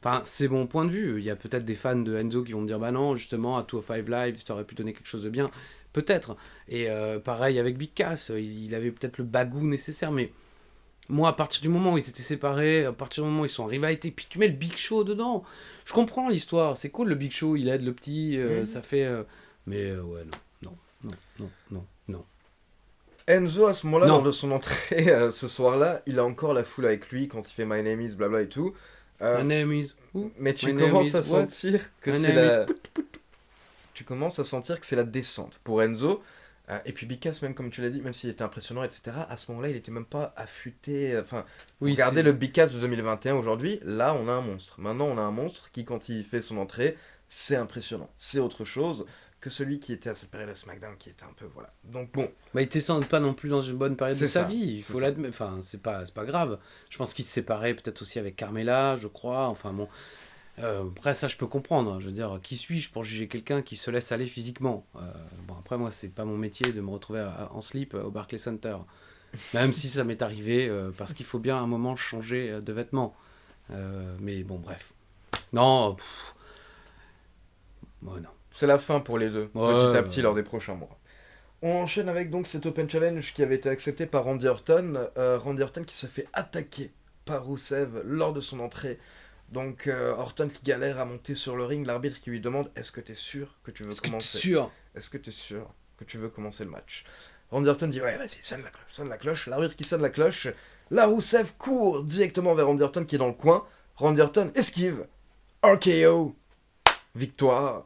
Enfin, c'est mon point de vue. Il y a peut-être des fans de Enzo qui vont me dire bah non, justement, à 205 Live, ça aurait pu donner quelque chose de bien. Peut-être. Et pareil avec Big Cass, il avait peut-être le bagou nécessaire, mais moi, à partir du moment où ils s'étaient séparés, à partir du moment où ils sont en rivalité, puis tu mets le Big Show dedans. Je comprends l'histoire, c'est cool le Big Show, il aide le petit, ça fait... mais ouais, non. Enzo, à ce moment-là, Non. lors de son entrée ce soir-là, il a encore la foule avec lui quand il fait My Name is blabla et tout. My name is... Mais tu My name commences is à what? sentir que My c'est name la... Tu commences à sentir que c'est la descente pour Enzo. Et puis Big Cass, même comme tu l'as dit, même s'il était impressionnant, etc., à ce moment-là, il était même pas affûté. Enfin, Oui, regardez c'est- le Big Cass de 2021 aujourd'hui, là, on a un monstre. Maintenant, on a un monstre qui, quand il fait son entrée, c'est impressionnant. C'est autre chose que celui qui était à cette période de SmackDown, qui était un peu, voilà. Donc bon, Bah, il était sans doute pas non plus dans une bonne période de C'est sa ça, vie, il c'est faut ça. l'admettre. Enfin, c'est pas grave. Je pense qu'il se séparait peut-être aussi avec Carmella, je crois. Enfin bon. Après, ça, je peux comprendre. Je veux dire, qui suis-je pour juger quelqu'un qui se laisse aller physiquement bon, après, moi, c'est pas mon métier de me retrouver en slip au Barclays Center. Même si ça m'est arrivé, parce qu'il faut bien à un moment changer de vêtements. Mais bon, bref. Non, ouais, non. c'est la fin pour les deux, Ouais, petit à petit, ouais. lors des prochains mois. On enchaîne avec donc cet Open Challenge qui avait été accepté par Randy Orton. Randy Orton qui se fait attaquer par Rusev lors de son entrée. Donc Orton qui galère à monter sur le ring, l'arbitre qui lui demande est-ce que t'es sûr que tu veux Est-ce que t'es commencer sûr? Est-ce que t'es sûr que tu veux commencer le match? Randy Orton dit ouais vas-y, sonne la cloche. L'arbitre qui sonne la cloche. La Rusev court directement vers Randy Orton qui est dans le coin. Randy Orton esquive. RKO. Victoire.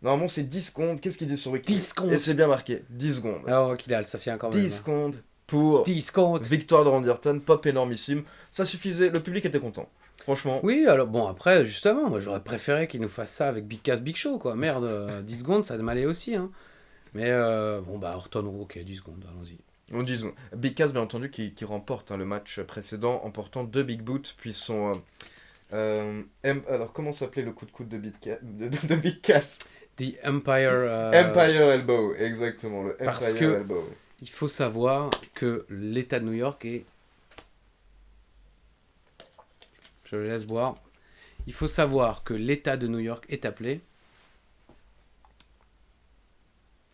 Normalement c'est 10 secondes. Qu'est-ce qu'il dit sur Wiki? 10 secondes. Et c'est bien marqué. 10 secondes. Oh, qu'il a Alsacien quand même. 10 secondes pour 10 secondes. victoire de Randy Orton. Pop énormissime. Ça suffisait. Le public était content. Franchement. Oui, alors bon, après, justement, moi j'aurais préféré qu'il nous fasse ça avec Big Cass Big Show, quoi. Merde, 10 secondes, ça m'allait aussi, hein. Mais bon, bah, Orton, ok, 10 secondes, allons-y. On dit Big Cass, bien entendu, qui remporte le match précédent en portant 2 big boots, puis son. Alors, comment s'appelait le coup de coude de Big Cass? The Empire. Empire Elbow, exactement, le Parce Empire que- Elbow. Il faut savoir que l'État de New York est. Je le laisse boire. Il faut savoir que l'État de New York est appelé.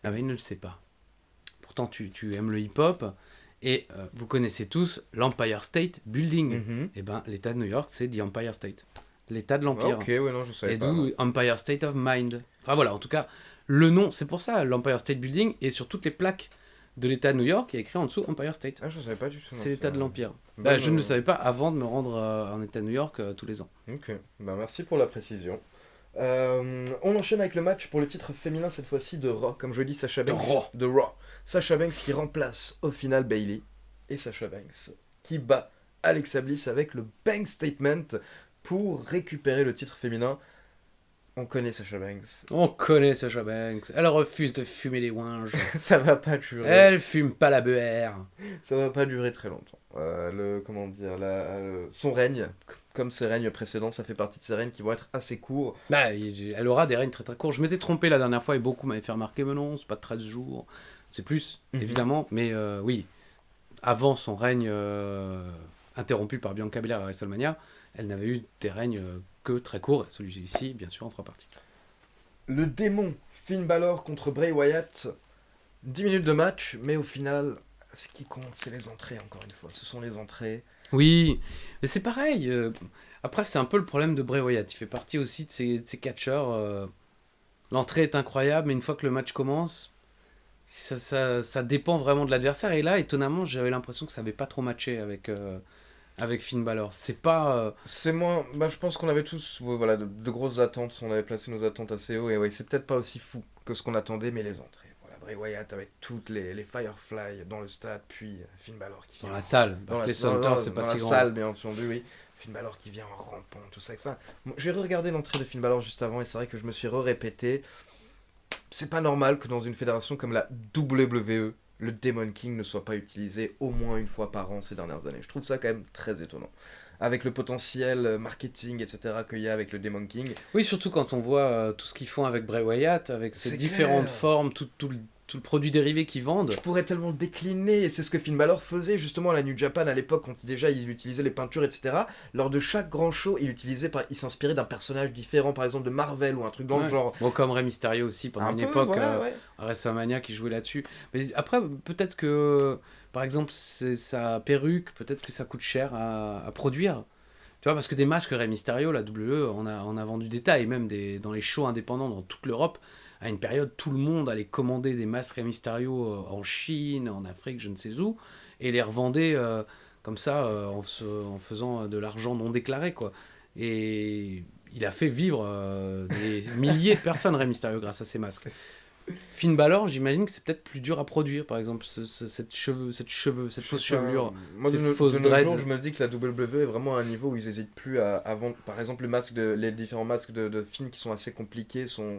Ah, mais il ne le sait pas. Pourtant, tu aimes le hip-hop. Et vous connaissez tous l'Empire State Building. Mhm. Et ben, l'État de New York, c'est The Empire State. L'État de Ah, l'Empire. ok, ouais, non, je savais Et pas. d'où Empire State of Mind. Enfin voilà, en tout cas, le nom, c'est pour ça, l'Empire State Building, et sur toutes les plaques de l'État de New York, il y a écrit en dessous Empire State. Ah, je savais pas du tout. non, C'est l'État de vrai. l'Empire. Bonne, Bah, je ne le savais pas avant de me rendre en État de New York tous les ans. Ok, bah merci pour la précision. On enchaîne avec le match pour le titre féminin, cette fois-ci de Raw. Comme je dis, Sasha De Banks. Raw. De Raw. Sasha Banks qui remplace au final Bayley. Et Sasha Banks qui bat Alexa Bliss avec le Bank Statement pour récupérer le titre féminin. On connaît Sasha Banks. On connaît Sasha Banks. Elle refuse de fumer les ouinges. Ça va pas durer. Elle fume pas la beurre. Ça va pas durer très longtemps. Comment dire, son règne, comme ses règnes précédents, ça fait partie de ses règnes qui vont être assez courts. Bah, elle aura des règnes très très courts. Je m'étais trompé la dernière fois et beaucoup m'avaient fait remarquer, mais non, c'est pas 13 jours. C'est plus, Mhm. évidemment. Mais oui, avant son règne interrompu par Bianca Belair à WrestleMania, elle n'avait eu des règnes que très courts. Celui-ci, bien sûr, en fera partie. Le démon Finn Balor contre Bray Wyatt. 10 minutes de match, mais au final, ce qui compte, c'est les entrées, encore une fois. Ce sont les entrées. Oui, mais c'est pareil. Après, c'est un peu le problème de Bray Wyatt. Il fait partie aussi de ces catcheurs. L'entrée est incroyable, mais une fois que le match commence, ça dépend vraiment de l'adversaire. Et là, étonnamment, j'avais l'impression que ça n'avait pas trop matché avec Finn Balor. C'est pas. C'est moins. Bah, je pense qu'on avait tous voilà, de grosses attentes. On avait placé nos attentes assez haut. Et ouais, c'est peut-être pas aussi fou que ce qu'on attendait, mais les entrées. Voilà, Bray Wyatt avec toutes les Firefly dans le stade, puis Finn Balor qui Dans vient la salle. Dans la, Les non, Center, non, c'est pas dans si la grand. salle, bien entendu, oui. Finn Balor qui vient en rampant, tout ça. Enfin, j'ai regardé l'entrée de Finn Balor juste avant et c'est vrai que je me suis répété. C'est pas normal que dans une fédération comme la WWE, le Demon King ne soit pas utilisé au moins une fois par an ces dernières années. Je trouve ça quand même très étonnant. Avec le potentiel marketing, etc. qu'il y a avec le Demon King. Oui, surtout quand on voit tout ce qu'ils font avec Bray Wyatt, avec C'est ses différentes clair. formes, tout le produit dérivé qu'ils vendent. Je pourrais tellement le décliner, et c'est ce que Finn Balor faisait justement à la New Japan à l'époque, quand déjà il utilisait les peintures, etc. Lors de chaque grand show, il s'inspirait d'un personnage différent, par exemple de Marvel ou un truc dans le Ouais. genre. Bon, comme Rey Mysterio aussi, pendant Un une peu, époque, voilà, ouais. à WrestleMania, qui jouait là-dessus. Mais après, peut-être que, par exemple, sa perruque, peut-être que ça coûte cher à produire. Tu vois, parce que des masques Rey Mysterio, la WWE, on a vendu des tas, et même dans les shows indépendants dans toute l'Europe. À une période, tout le monde allait commander des masques Rey Mysterio en Chine, en Afrique, je ne sais où, et les revendait comme ça en faisant de l'argent non déclaré, quoi. Et il a fait vivre des milliers de personnes, Rey Mysterio, grâce à ces masques. Finn Balor, j'imagine que c'est peut-être plus dur à produire, par exemple, cette fausse chevelure. Moi, ces de fausses nos dreads. jours, je me dis que la WWE est vraiment à un niveau où ils n'hésitent plus à vendre. Par exemple, les différents masques de films qui sont assez compliqués sont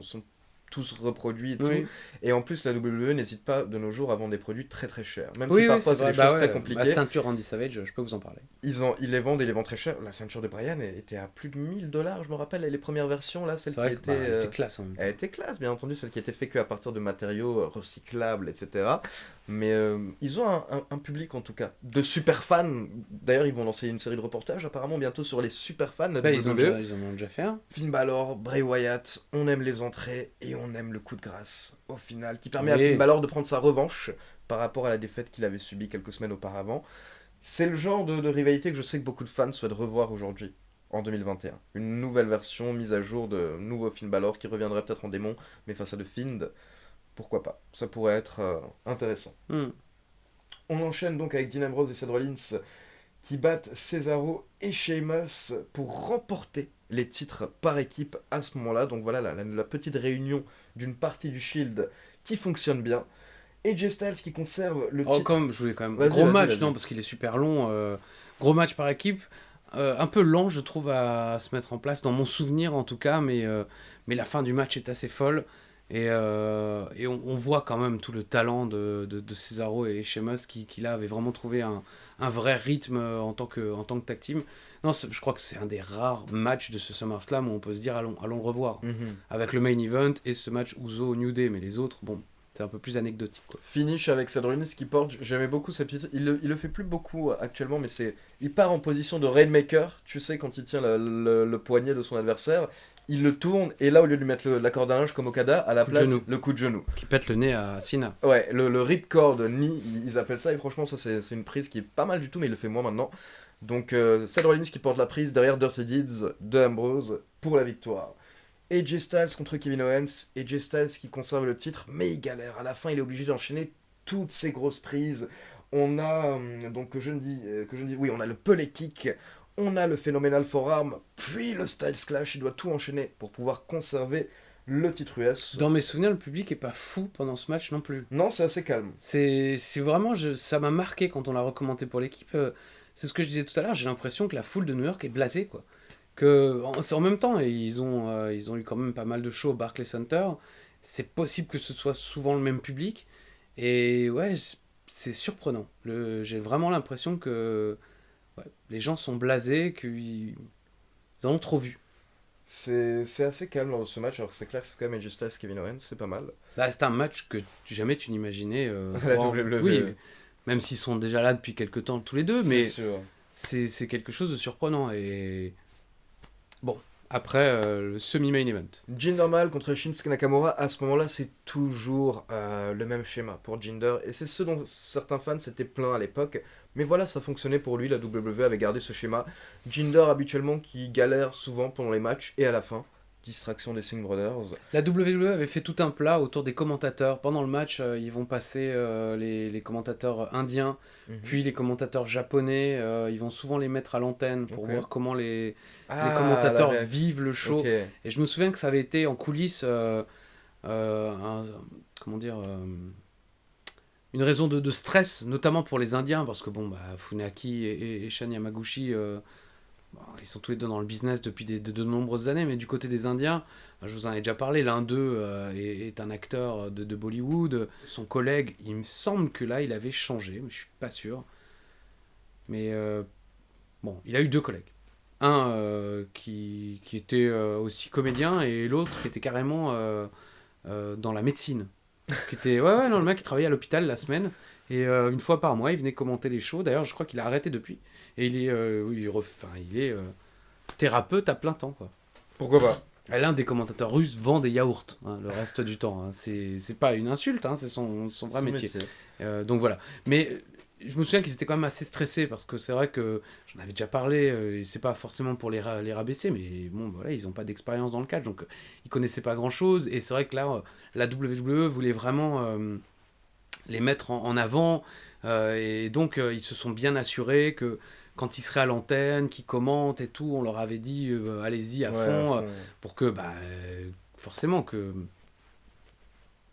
tous reproduits et tout. Oui. Et en plus, la WWE n'hésite pas de nos jours à vendre des produits très très chers. Même Oui, si parfois c'est c'est vrai. des Bah choses ouais, très compliquées. ma ceinture Randy Savage, je peux vous en parler. Ils les vendent et les vendent très cher. La ceinture de Brian était à plus de 1000 $, je me rappelle, les premières versions, là, celle C'est qui vrai que, était. elle était classe en même temps. Elle était classe, bien entendu, celle qui était faite qu'à partir de matériaux recyclables, etc. Mais ils ont un public en tout cas de super fans. D'ailleurs, ils vont lancer une série de reportages apparemment bientôt sur les super fans de Bah, WWE. ils en ont déjà fait un. Finn Balor, Bray Wyatt, on aime les entrées et on aime le coup de grâce au final, qui permet à Oui. Finn Balor de prendre sa revanche par rapport à la défaite qu'il avait subie quelques semaines auparavant. C'est le genre de rivalité que je sais que beaucoup de fans souhaitent revoir aujourd'hui, en 2021. Une nouvelle version, mise à jour de nouveau Finn Balor qui reviendrait peut-être en démon, mais face à The Fiend, pourquoi pas. Ça pourrait être intéressant. Hmm. On enchaîne donc avec Dean Ambrose et Seth Rollins qui battent Cesaro et Sheamus pour remporter les titres par équipe à ce moment-là. Donc voilà la petite réunion d'une partie du Shield qui fonctionne bien. AJ Styles qui conserve le titre. Je voulais quand même. Vas-y, Gros vas-y, match, vas-y. non, parce qu'il est super long. Gros match par équipe. Un peu lent, je trouve, à se mettre en place, dans mon souvenir en tout cas, mais la fin du match est assez folle. Et on voit quand même tout le talent de Cesaro et Sheamus qui là avaient vraiment trouvé un vrai rythme en tant que tag team. Non, je crois que c'est un des rares matchs de ce SummerSlam où on peut se dire allons le revoir. Avec le main event et ce match Uso New Day, mais les autres, bon, c'est un peu plus anecdotique, quoi. Finish avec Seth Rollins qui porte, j'aimais beaucoup sa petite, il le fait plus beaucoup actuellement, mais il part en position de Rainmaker, tu sais, quand il tient le poignet de son adversaire, il le tourne, et là, au lieu de lui mettre la corde à linge comme Okada, à la Coup de place, genou. le coup de genou. Qui pète le nez à Cena. Ouais, le ripcord knee, ils appellent ça, et franchement, ça c'est une prise qui est pas mal du tout, mais il le fait moins maintenant. Donc, Seth Rollins qui porte la prise derrière Dirty Deeds de Ambrose pour la victoire. AJ Styles contre Kevin Owens, AJ Styles qui conserve le titre, mais il galère. À la fin, il est obligé d'enchaîner toutes ces grosses prises. On a, donc que je ne dis, oui, on a le pelé kick, on a le phénoménal forearm, puis le Styles Clash. Il doit tout enchaîner pour pouvoir conserver le titre US. Dans mes souvenirs, le public est pas fou pendant ce match non plus. Non, c'est assez calme. C'est vraiment, ça m'a marqué quand on l'a recommandé pour l'équipe. C'est ce que je disais tout à l'heure, j'ai l'impression que la foule de New York est blasée, quoi. C'est en même temps, ils ont eu quand même pas mal de shows au Barclays Center. C'est possible que ce soit souvent le même public. Et ouais, c'est surprenant. J'ai vraiment l'impression que ouais, les gens sont blasés, qu'ils en ont trop vu. C'est assez calme lors de ce match, alors que c'est clair que c'est quand même AJ Styles, Kevin Owens, c'est pas mal. Là, c'est un match que jamais tu n'imaginais. La voir. WWE. Oui, même s'ils sont déjà là depuis quelques temps tous les deux, mais C'est sûr. c'est quelque chose de surprenant. Et bon, après le semi-main event. Jinder Mahal contre Shinsuke Nakamura, à ce moment-là, c'est toujours le même schéma pour Jinder. Et c'est ce dont certains fans s'étaient plaints à l'époque. Mais voilà, ça fonctionnait pour lui, la WWE avait gardé ce schéma. Jinder, habituellement, qui galère souvent pendant les matchs et à la fin. Distraction des Singh Brothers. La WWE avait fait tout un plat autour des commentateurs. Pendant le match, ils vont passer les commentateurs indiens, puis les commentateurs japonais. Ils vont souvent les mettre à l'antenne pour Ok. voir comment les Ah, commentateurs la- vivent le show. Ok. Et je me souviens que ça avait été en coulisses comment dire une raison de stress, notamment pour les Indiens, parce que bon, bah, Funaki et Shan Yamaguchi, bon, ils sont tous les deux dans le business depuis de nombreuses années, mais du côté des Indiens, je vous en ai déjà parlé, l'un d'eux est un acteur de Bollywood. Son collègue, il me semble que là, il avait changé, mais je suis pas sûr. Mais bon, il a eu deux collègues. Un qui était aussi comédien et l'autre qui était carrément dans la médecine. Qui était, ouais, non, le mec il travaillait à l'hôpital la semaine et une fois par mois il venait commenter les shows. D'ailleurs, je crois qu'il a arrêté depuis. Et il est thérapeute à plein temps, quoi. Pourquoi pas? Et l'un des commentateurs russes vend des yaourts le reste du temps. Hein. C'est pas une insulte, hein, c'est son vrai métier. Donc voilà. Mais je me souviens qu'ils étaient quand même assez stressés parce que c'est vrai que j'en avais déjà parlé et c'est pas forcément pour les rabaisser, mais bon, voilà, ils ont pas d'expérience dans le catch donc ils connaissaient pas grand chose. Et c'est vrai que là, la WWE voulait vraiment les mettre en avant et donc ils se sont bien assurés que quand ils seraient à l'antenne, qu'ils commentent et tout, on leur avait dit allez-y à fond pour que bah, forcément que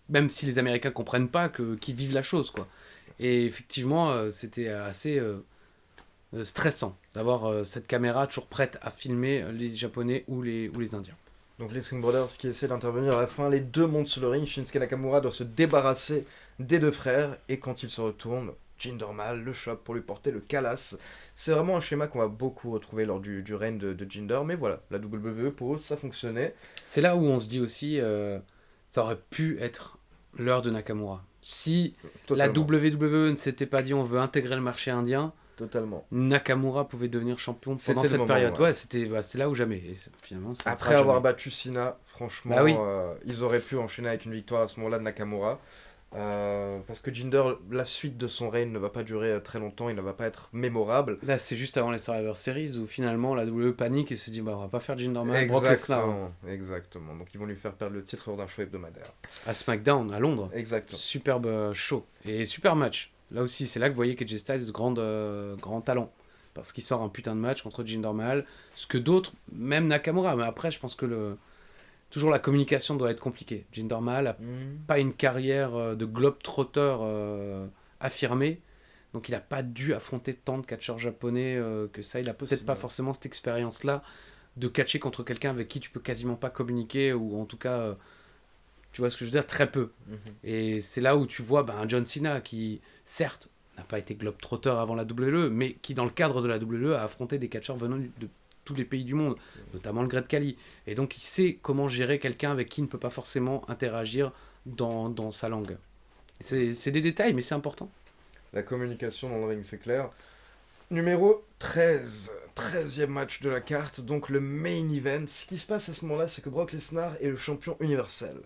même si les Américains comprennent pas qu'ils vivent la chose, quoi. Et effectivement, c'était assez stressant d'avoir cette caméra toujours prête à filmer les Japonais ou les Indiens. Donc les Singh Brothers qui essaient d'intervenir à la fin, les deux montent sur le ring. Shinsuke Nakamura doit se débarrasser des deux frères et quand il se retourne, Jinder Mahal le chope pour lui porter le calasse. C'est vraiment un schéma qu'on va beaucoup retrouver lors du règne de Jinder, mais voilà, la WWE pour eux ça fonctionnait. C'est là où on se dit aussi, ça aurait pu être l'heure de Nakamura. Si la Totalement. WWE ne s'était pas dit on veut intégrer le marché indien, Totalement. Nakamura pouvait devenir champion C'était pendant le cette moment, période. ouais. Ouais, c'était là ou jamais. Et finalement, ça ne Après sera avoir jamais. battu Cena, franchement, Bah oui. ils auraient pu enchaîner avec une victoire à ce moment-là de Nakamura. Parce que Jinder, la suite de son règne ne va pas durer très longtemps, il ne va pas être mémorable. Là, c'est juste avant les Survivor Series où finalement la WWE panique et se dit bah, on va pas faire Jinder Mahal, Brock Lesnar hein. Exactement. Donc ils vont lui faire perdre le titre lors d'un show hebdomadaire. À SmackDown, à Londres. Exactement. Superbe show et super match. Là aussi, c'est là que vous voyez qu'AJ Styles grand talent. Parce qu'il sort un putain de match contre Jinder Mahal. Ce que d'autres, même Nakamura, mais après, je pense que toujours la communication doit être compliquée. Jinder Mahal a pas une carrière de globe-trotter affirmée. Donc il n'a pas dû affronter tant de catcheurs japonais que ça. Il a peut-être pas forcément cette expérience-là de catcher contre quelqu'un avec qui tu peux quasiment pas communiquer, ou en tout cas, tu vois ce que je veux dire, très peu. Et c'est là où tu vois un John Cena qui, certes, n'a pas été globe-trotter avant la WWE, mais qui, dans le cadre de la WWE, a affronté des catcheurs venant de tous les pays du monde, notamment le Great Khali. Et donc il sait comment gérer quelqu'un avec qui il ne peut pas forcément interagir dans sa langue. C'est des détails, mais c'est important. La communication dans le ring, c'est clair. Numéro 13, 13e match de la carte, donc le main event. Ce qui se passe à ce moment-là, c'est que Brock Lesnar est le champion universel.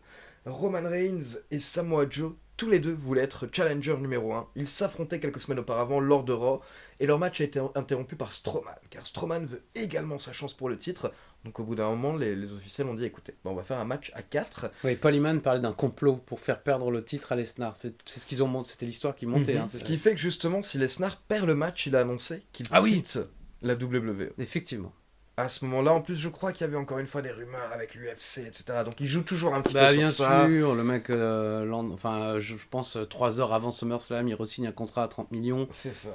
Roman Reigns et Samoa Joe, tous les deux voulaient être challenger numéro 1. Ils s'affrontaient quelques semaines auparavant lors de Raw, et leur match a été interrompu par Strowman, car Strowman veut également sa chance pour le titre. Donc au bout d'un moment, les officiels ont dit, écoutez, on va faire un match à 4. Oui, Paul Heyman parlait d'un complot pour faire perdre le titre à Lesnar. C'est ce qu'ils ont monté, c'était l'histoire qui montait. Ce qui fait que justement, si Lesnar perd le match, il a annoncé qu'il quitte la WWE. Effectivement. À ce moment-là, en plus, je crois qu'il y avait encore une fois des rumeurs avec l'UFC, etc. Donc il joue toujours un petit peu Bien sur ça. sûr, le mec, je pense 3 heures avant SummerSlam, il re-signe un contrat à 30 millions. C'est ça.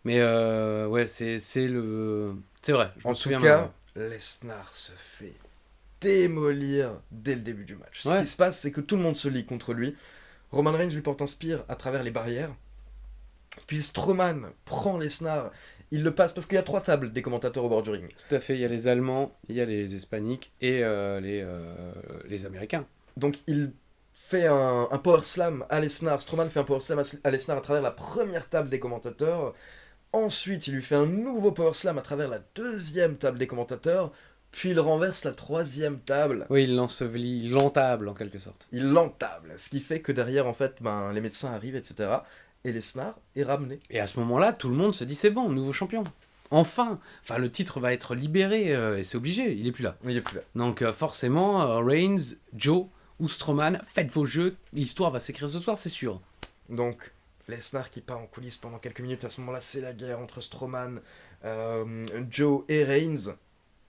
Mais ouais, c'est vrai, je me souviens. En tout cas, Lesnar se fait démolir dès le début du match. Ce qui se passe, c'est que tout le monde se lie contre lui. Roman Reigns lui porte un spear à travers les barrières. Puis Strowman prend Lesnar, il le passe, parce qu'il y a 3 tables des commentateurs au bord du ring. Tout à fait, il y a les Allemands, il y a les Hispaniques et les Américains. Donc il fait un power slam à Lesnar, Strowman fait un power slam à Lesnar à travers la première table des commentateurs. Ensuite, il lui fait un nouveau power slam à travers la 2e table des commentateurs. Puis il renverse la 3e table. Oui, il l'ensevelit, il l'entable en quelque sorte. Il l'entable, ce qui fait que derrière, en fait, les médecins arrivent, etc. Et Lesnar est ramené. Et à ce moment-là, tout le monde se dit c'est bon, nouveau champion. Enfin, le titre va être libéré et c'est obligé, il est plus là. Il est plus là. Donc forcément, Reigns, Joe ou Strowman, faites vos jeux, l'histoire va s'écrire ce soir, c'est sûr. Donc Lesnar qui part en coulisses pendant quelques minutes, à ce moment-là, c'est la guerre entre Strowman, Joe et Reigns.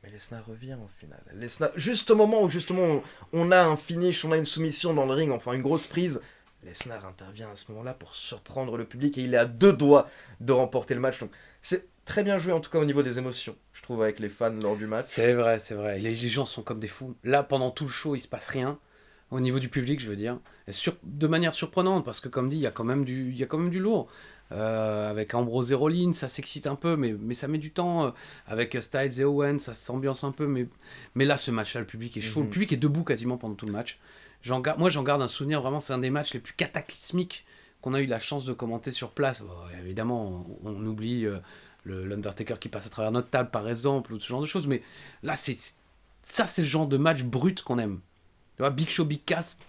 Mais Lesnar revient au final. Lesnar, juste au moment où justement on a un finish, on a une soumission dans le ring, enfin une grosse prise, Lesnar intervient à ce moment-là pour surprendre le public et il est à 2 doigts de remporter le match. Donc c'est très bien joué en tout cas au niveau des émotions, je trouve, avec les fans lors du match. C'est vrai, c'est vrai. Les gens sont comme des fous. Là, pendant tout le show, il se passe rien. Au niveau du public, je veux dire. De manière surprenante, parce que comme dit, il y a quand même du lourd. Avec Ambrose et Rollins, ça s'excite un peu, mais ça met du temps. Avec Styles et Owens, ça s'ambiance un peu. Mais là, ce match-là, le public est chaud. Le public est debout quasiment pendant tout le match. Moi, j'en garde un souvenir, vraiment, c'est un des matchs les plus cataclysmiques qu'on a eu la chance de commenter sur place. Bon, évidemment, on oublie l'Undertaker qui passe à travers notre table, par exemple, ou ce genre de choses. Mais là, c'est le genre de match brut qu'on aime. Tu vois, Big Show, Big Cass,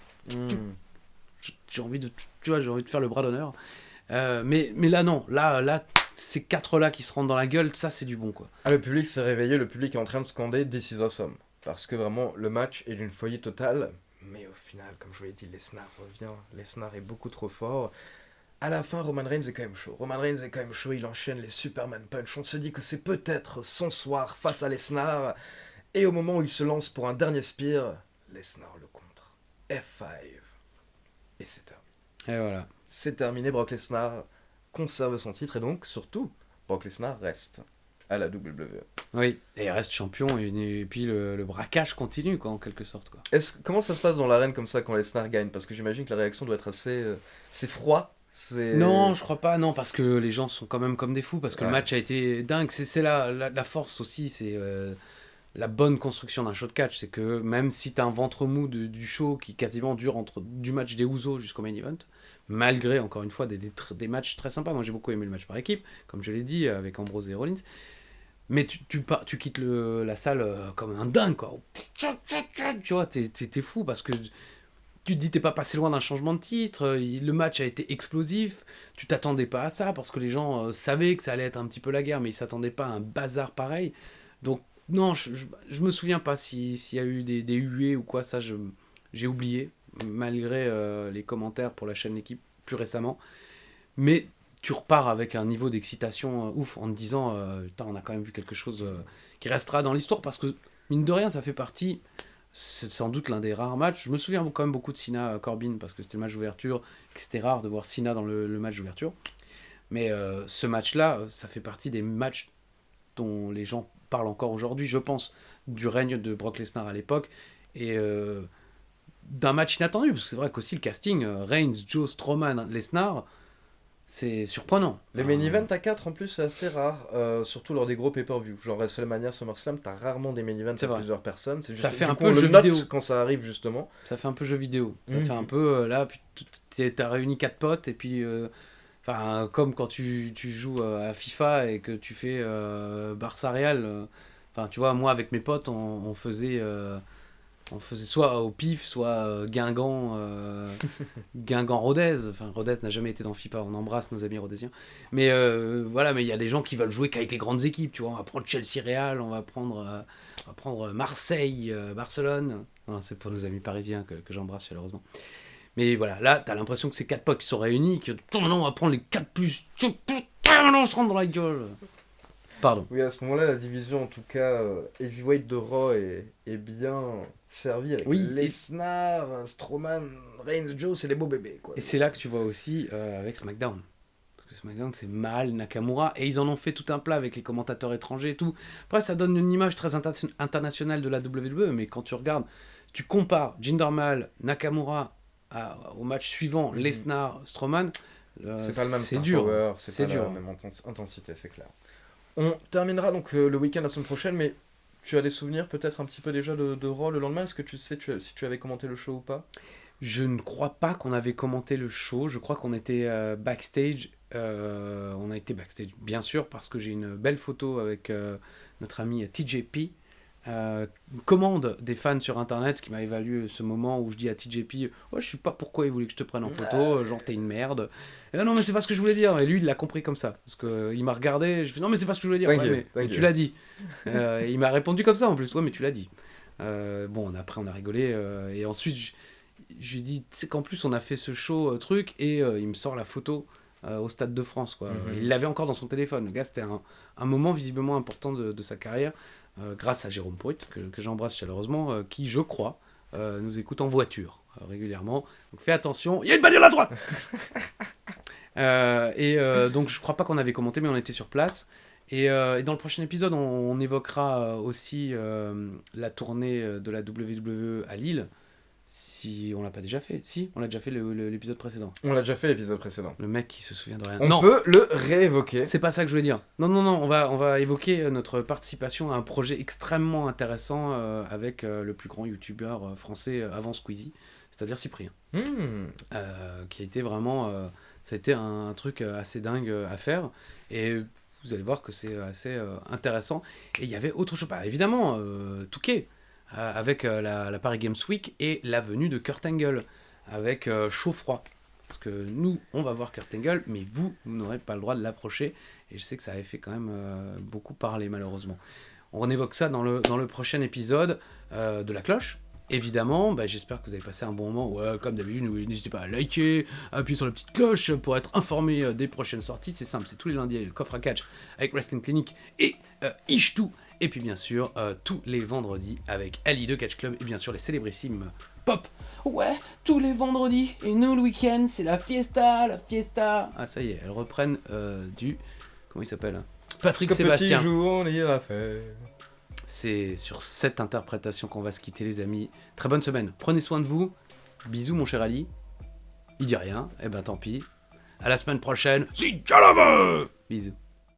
j'ai envie de faire le bras d'honneur. Mais là, non. Là, ces 4-là qui se rentrent dans la gueule, ça, c'est du bon, quoi. Ah, le public s'est réveillé, le public est en train de scander This is awesome. Parce que vraiment, le match est d'une folie totale. Mais au final, comme je vous l'ai dit, Lesnar revient. Lesnar est beaucoup trop fort. À la fin, Roman Reigns est quand même chaud. Il enchaîne les Superman Punch. On se dit que c'est peut-être son soir face à Lesnar. Et au moment où il se lance pour un dernier spear, Lesnar le contre. F5. Et c'est terminé. Et voilà. C'est terminé, Brock Lesnar conserve son titre. Et donc, surtout, Brock Lesnar reste à la WWE. Oui, et il reste champion, et puis le braquage continue, quoi, en quelque sorte, quoi. Comment ça se passe dans l'arène comme ça quand Lesnar gagne? Parce que j'imagine que la réaction doit être assez... c'est froid. Non, je crois pas, non, parce que les gens sont quand même comme des fous, parce que le match a été dingue. C'est la force aussi, c'est la bonne construction d'un show de catch. C'est que même si t'as un ventre mou du show qui quasiment dure du match des Usos jusqu'au main event, malgré, encore une fois, des matchs très sympas. Moi, j'ai beaucoup aimé le match par équipe, comme je l'ai dit, avec Ambrose et Rollins. Mais tu quittes la salle comme un dingue, quoi. Tu vois, t'es fou parce que tu te dis t'es pas passé loin d'un changement de titre, le match a été explosif, tu t'attendais pas à ça parce que les gens savaient que ça allait être un petit peu la guerre, mais ils s'attendaient pas à un bazar pareil. Donc non, je me souviens pas s'il y a eu des huées ou quoi, ça j'ai oublié, malgré les commentaires pour la chaîne L'équipe plus récemment. Mais tu repars avec un niveau d'excitation ouf en te disant putain, on a quand même vu quelque chose qui restera dans l'histoire parce que mine de rien ça fait partie, c'est sans doute l'un des rares matchs. Je me souviens quand même beaucoup de Cena Corbin parce que c'était le match d'ouverture, que c'était rare de voir Cena dans le match d'ouverture. Mais ce match-là, ça fait partie des matchs dont les gens parlent encore aujourd'hui, je pense, du règne de Brock Lesnar à l'époque et d'un match inattendu parce que c'est vrai qu'aussi le casting Reigns, Joe, Strowman, Lesnar, c'est surprenant. Les main events à 4 en plus c'est assez rare, surtout lors des gros pay-per-view. Genre WrestleMania, SummerSlam, t'as rarement des main events à plusieurs personnes. C'est juste, ça fait du un coup, peu on le jeu note vidéo quand ça arrive justement. Ça fait un peu jeu vidéo. Ça fait un peu là, puis t'as réuni 4 potes et puis comme quand tu joues à FIFA et que tu fais Barça Real. Tu vois, moi avec mes potes, on faisait soit au pif, soit Guingamp Rodez. Enfin, Rodez n'a jamais été dans FIFA, on embrasse nos amis rodésiens. Mais voilà, mais il y a des gens qui veulent jouer qu'avec les grandes équipes, tu vois. On va prendre Chelsea Real, on va prendre Marseille, Barcelone. Non, c'est pour nos amis parisiens que j'embrasse chaleureusement. Mais voilà, là, t'as l'impression que c'est 4 potes qui sont réunis, que non, on va prendre les 4 plus. Non, je rentre dans la gueule. Pardon. Oui, à ce moment-là, la division, en tout cas, heavyweight de Raw est bien servie avec Lesnar, Strowman, Reigns, Joe, c'est des beaux bébés, quoi. Et c'est là que tu vois aussi avec SmackDown. Parce que SmackDown, c'est Mal, Nakamura, et ils en ont fait tout un plat avec les commentateurs étrangers et tout. Après, ça donne une image très internationale de la WWE, mais quand tu regardes, tu compares Jinder Mahal, Nakamura au match suivant, Lesnar, Strowman, c'est pas le même c'est dur. Power, c'est pas la même intensité, c'est clair. On terminera donc le week-end la semaine prochaine, mais tu as des souvenirs peut-être un petit peu déjà de Raw le lendemain. Est-ce que tu sais si tu avais commenté le show ou pas? Je ne crois pas qu'on avait commenté le show. Je crois qu'on était backstage. On a été backstage, bien sûr, parce que j'ai une belle photo avec notre ami TJP. Commande des fans sur internet, ce qui m'a évalué ce moment où je dis à TJP je sais pas pourquoi il voulait que je te prenne en photo, genre t'es une merde. Et non mais c'est pas ce que je voulais dire, et lui il l'a compris comme ça parce que il m'a regardé, je fais non mais c'est pas ce que je voulais dire. Mais tu l'as dit. Et il m'a répondu comme ça en plus, ouais mais tu l'as dit. Après on a rigolé et ensuite je lui ai dit tu sais qu'en plus on a fait ce show truc et il me sort la photo au Stade de France quoi. Il l'avait encore dans son téléphone, le gars, c'était un moment visiblement important de sa carrière. Grâce à Jérôme Pruitt, que j'embrasse chaleureusement, qui, je crois, nous écoute en voiture régulièrement. Donc fais attention, il y a une bagnole à droite. Donc je crois pas qu'on avait commenté, mais on était sur place. Et dans le prochain épisode, on évoquera aussi la tournée de la WWE à Lille. Si on l'a pas déjà fait. Si, on l'a déjà fait l'épisode précédent. On l'a déjà fait l'épisode précédent. Le mec qui se souvient de rien. On peut le réévoquer. C'est pas ça que je voulais dire. Non, on va évoquer notre participation à un projet extrêmement intéressant avec le plus grand youtubeur français avant Squeezie, c'est-à-dire Cyprien. Qui a été vraiment... ça a été un truc assez dingue à faire. Et vous allez voir que c'est assez intéressant. Et il y avait autre chose. Évidemment, Touquet. Avec la Paris Games Week et la venue de Kurt Angle avec chaud-froid. Parce que nous, on va voir Kurt Angle, mais vous n'aurez pas le droit de l'approcher. Et je sais que ça avait fait quand même beaucoup parler, malheureusement. On évoque ça dans le prochain épisode de La Cloche. Évidemment, j'espère que vous avez passé un bon moment. Ouais, comme d'habitude, n'hésitez pas à liker, appuyer sur la petite cloche pour être informé des prochaines sorties. C'est simple, c'est tous les lundis, le coffre à catch avec Wrestling Clinic et Ishtu. Et puis bien sûr, tous les vendredis avec Ali de Catch Club et bien sûr les célébrissimes Pop. Ouais, tous les vendredis. Et nous, le week-end, c'est la fiesta. Ah, ça y est, elles reprennent du... Comment il s'appelle Patrick Sébastien. Petit jour, on ira faire. C'est sur cette interprétation qu'on va se quitter, les amis. Très bonne semaine. Prenez soin de vous. Bisous, mon cher Ali. Il dit rien. Eh ben, tant pis. À la semaine prochaine. Si Dieu le veut. Bisous.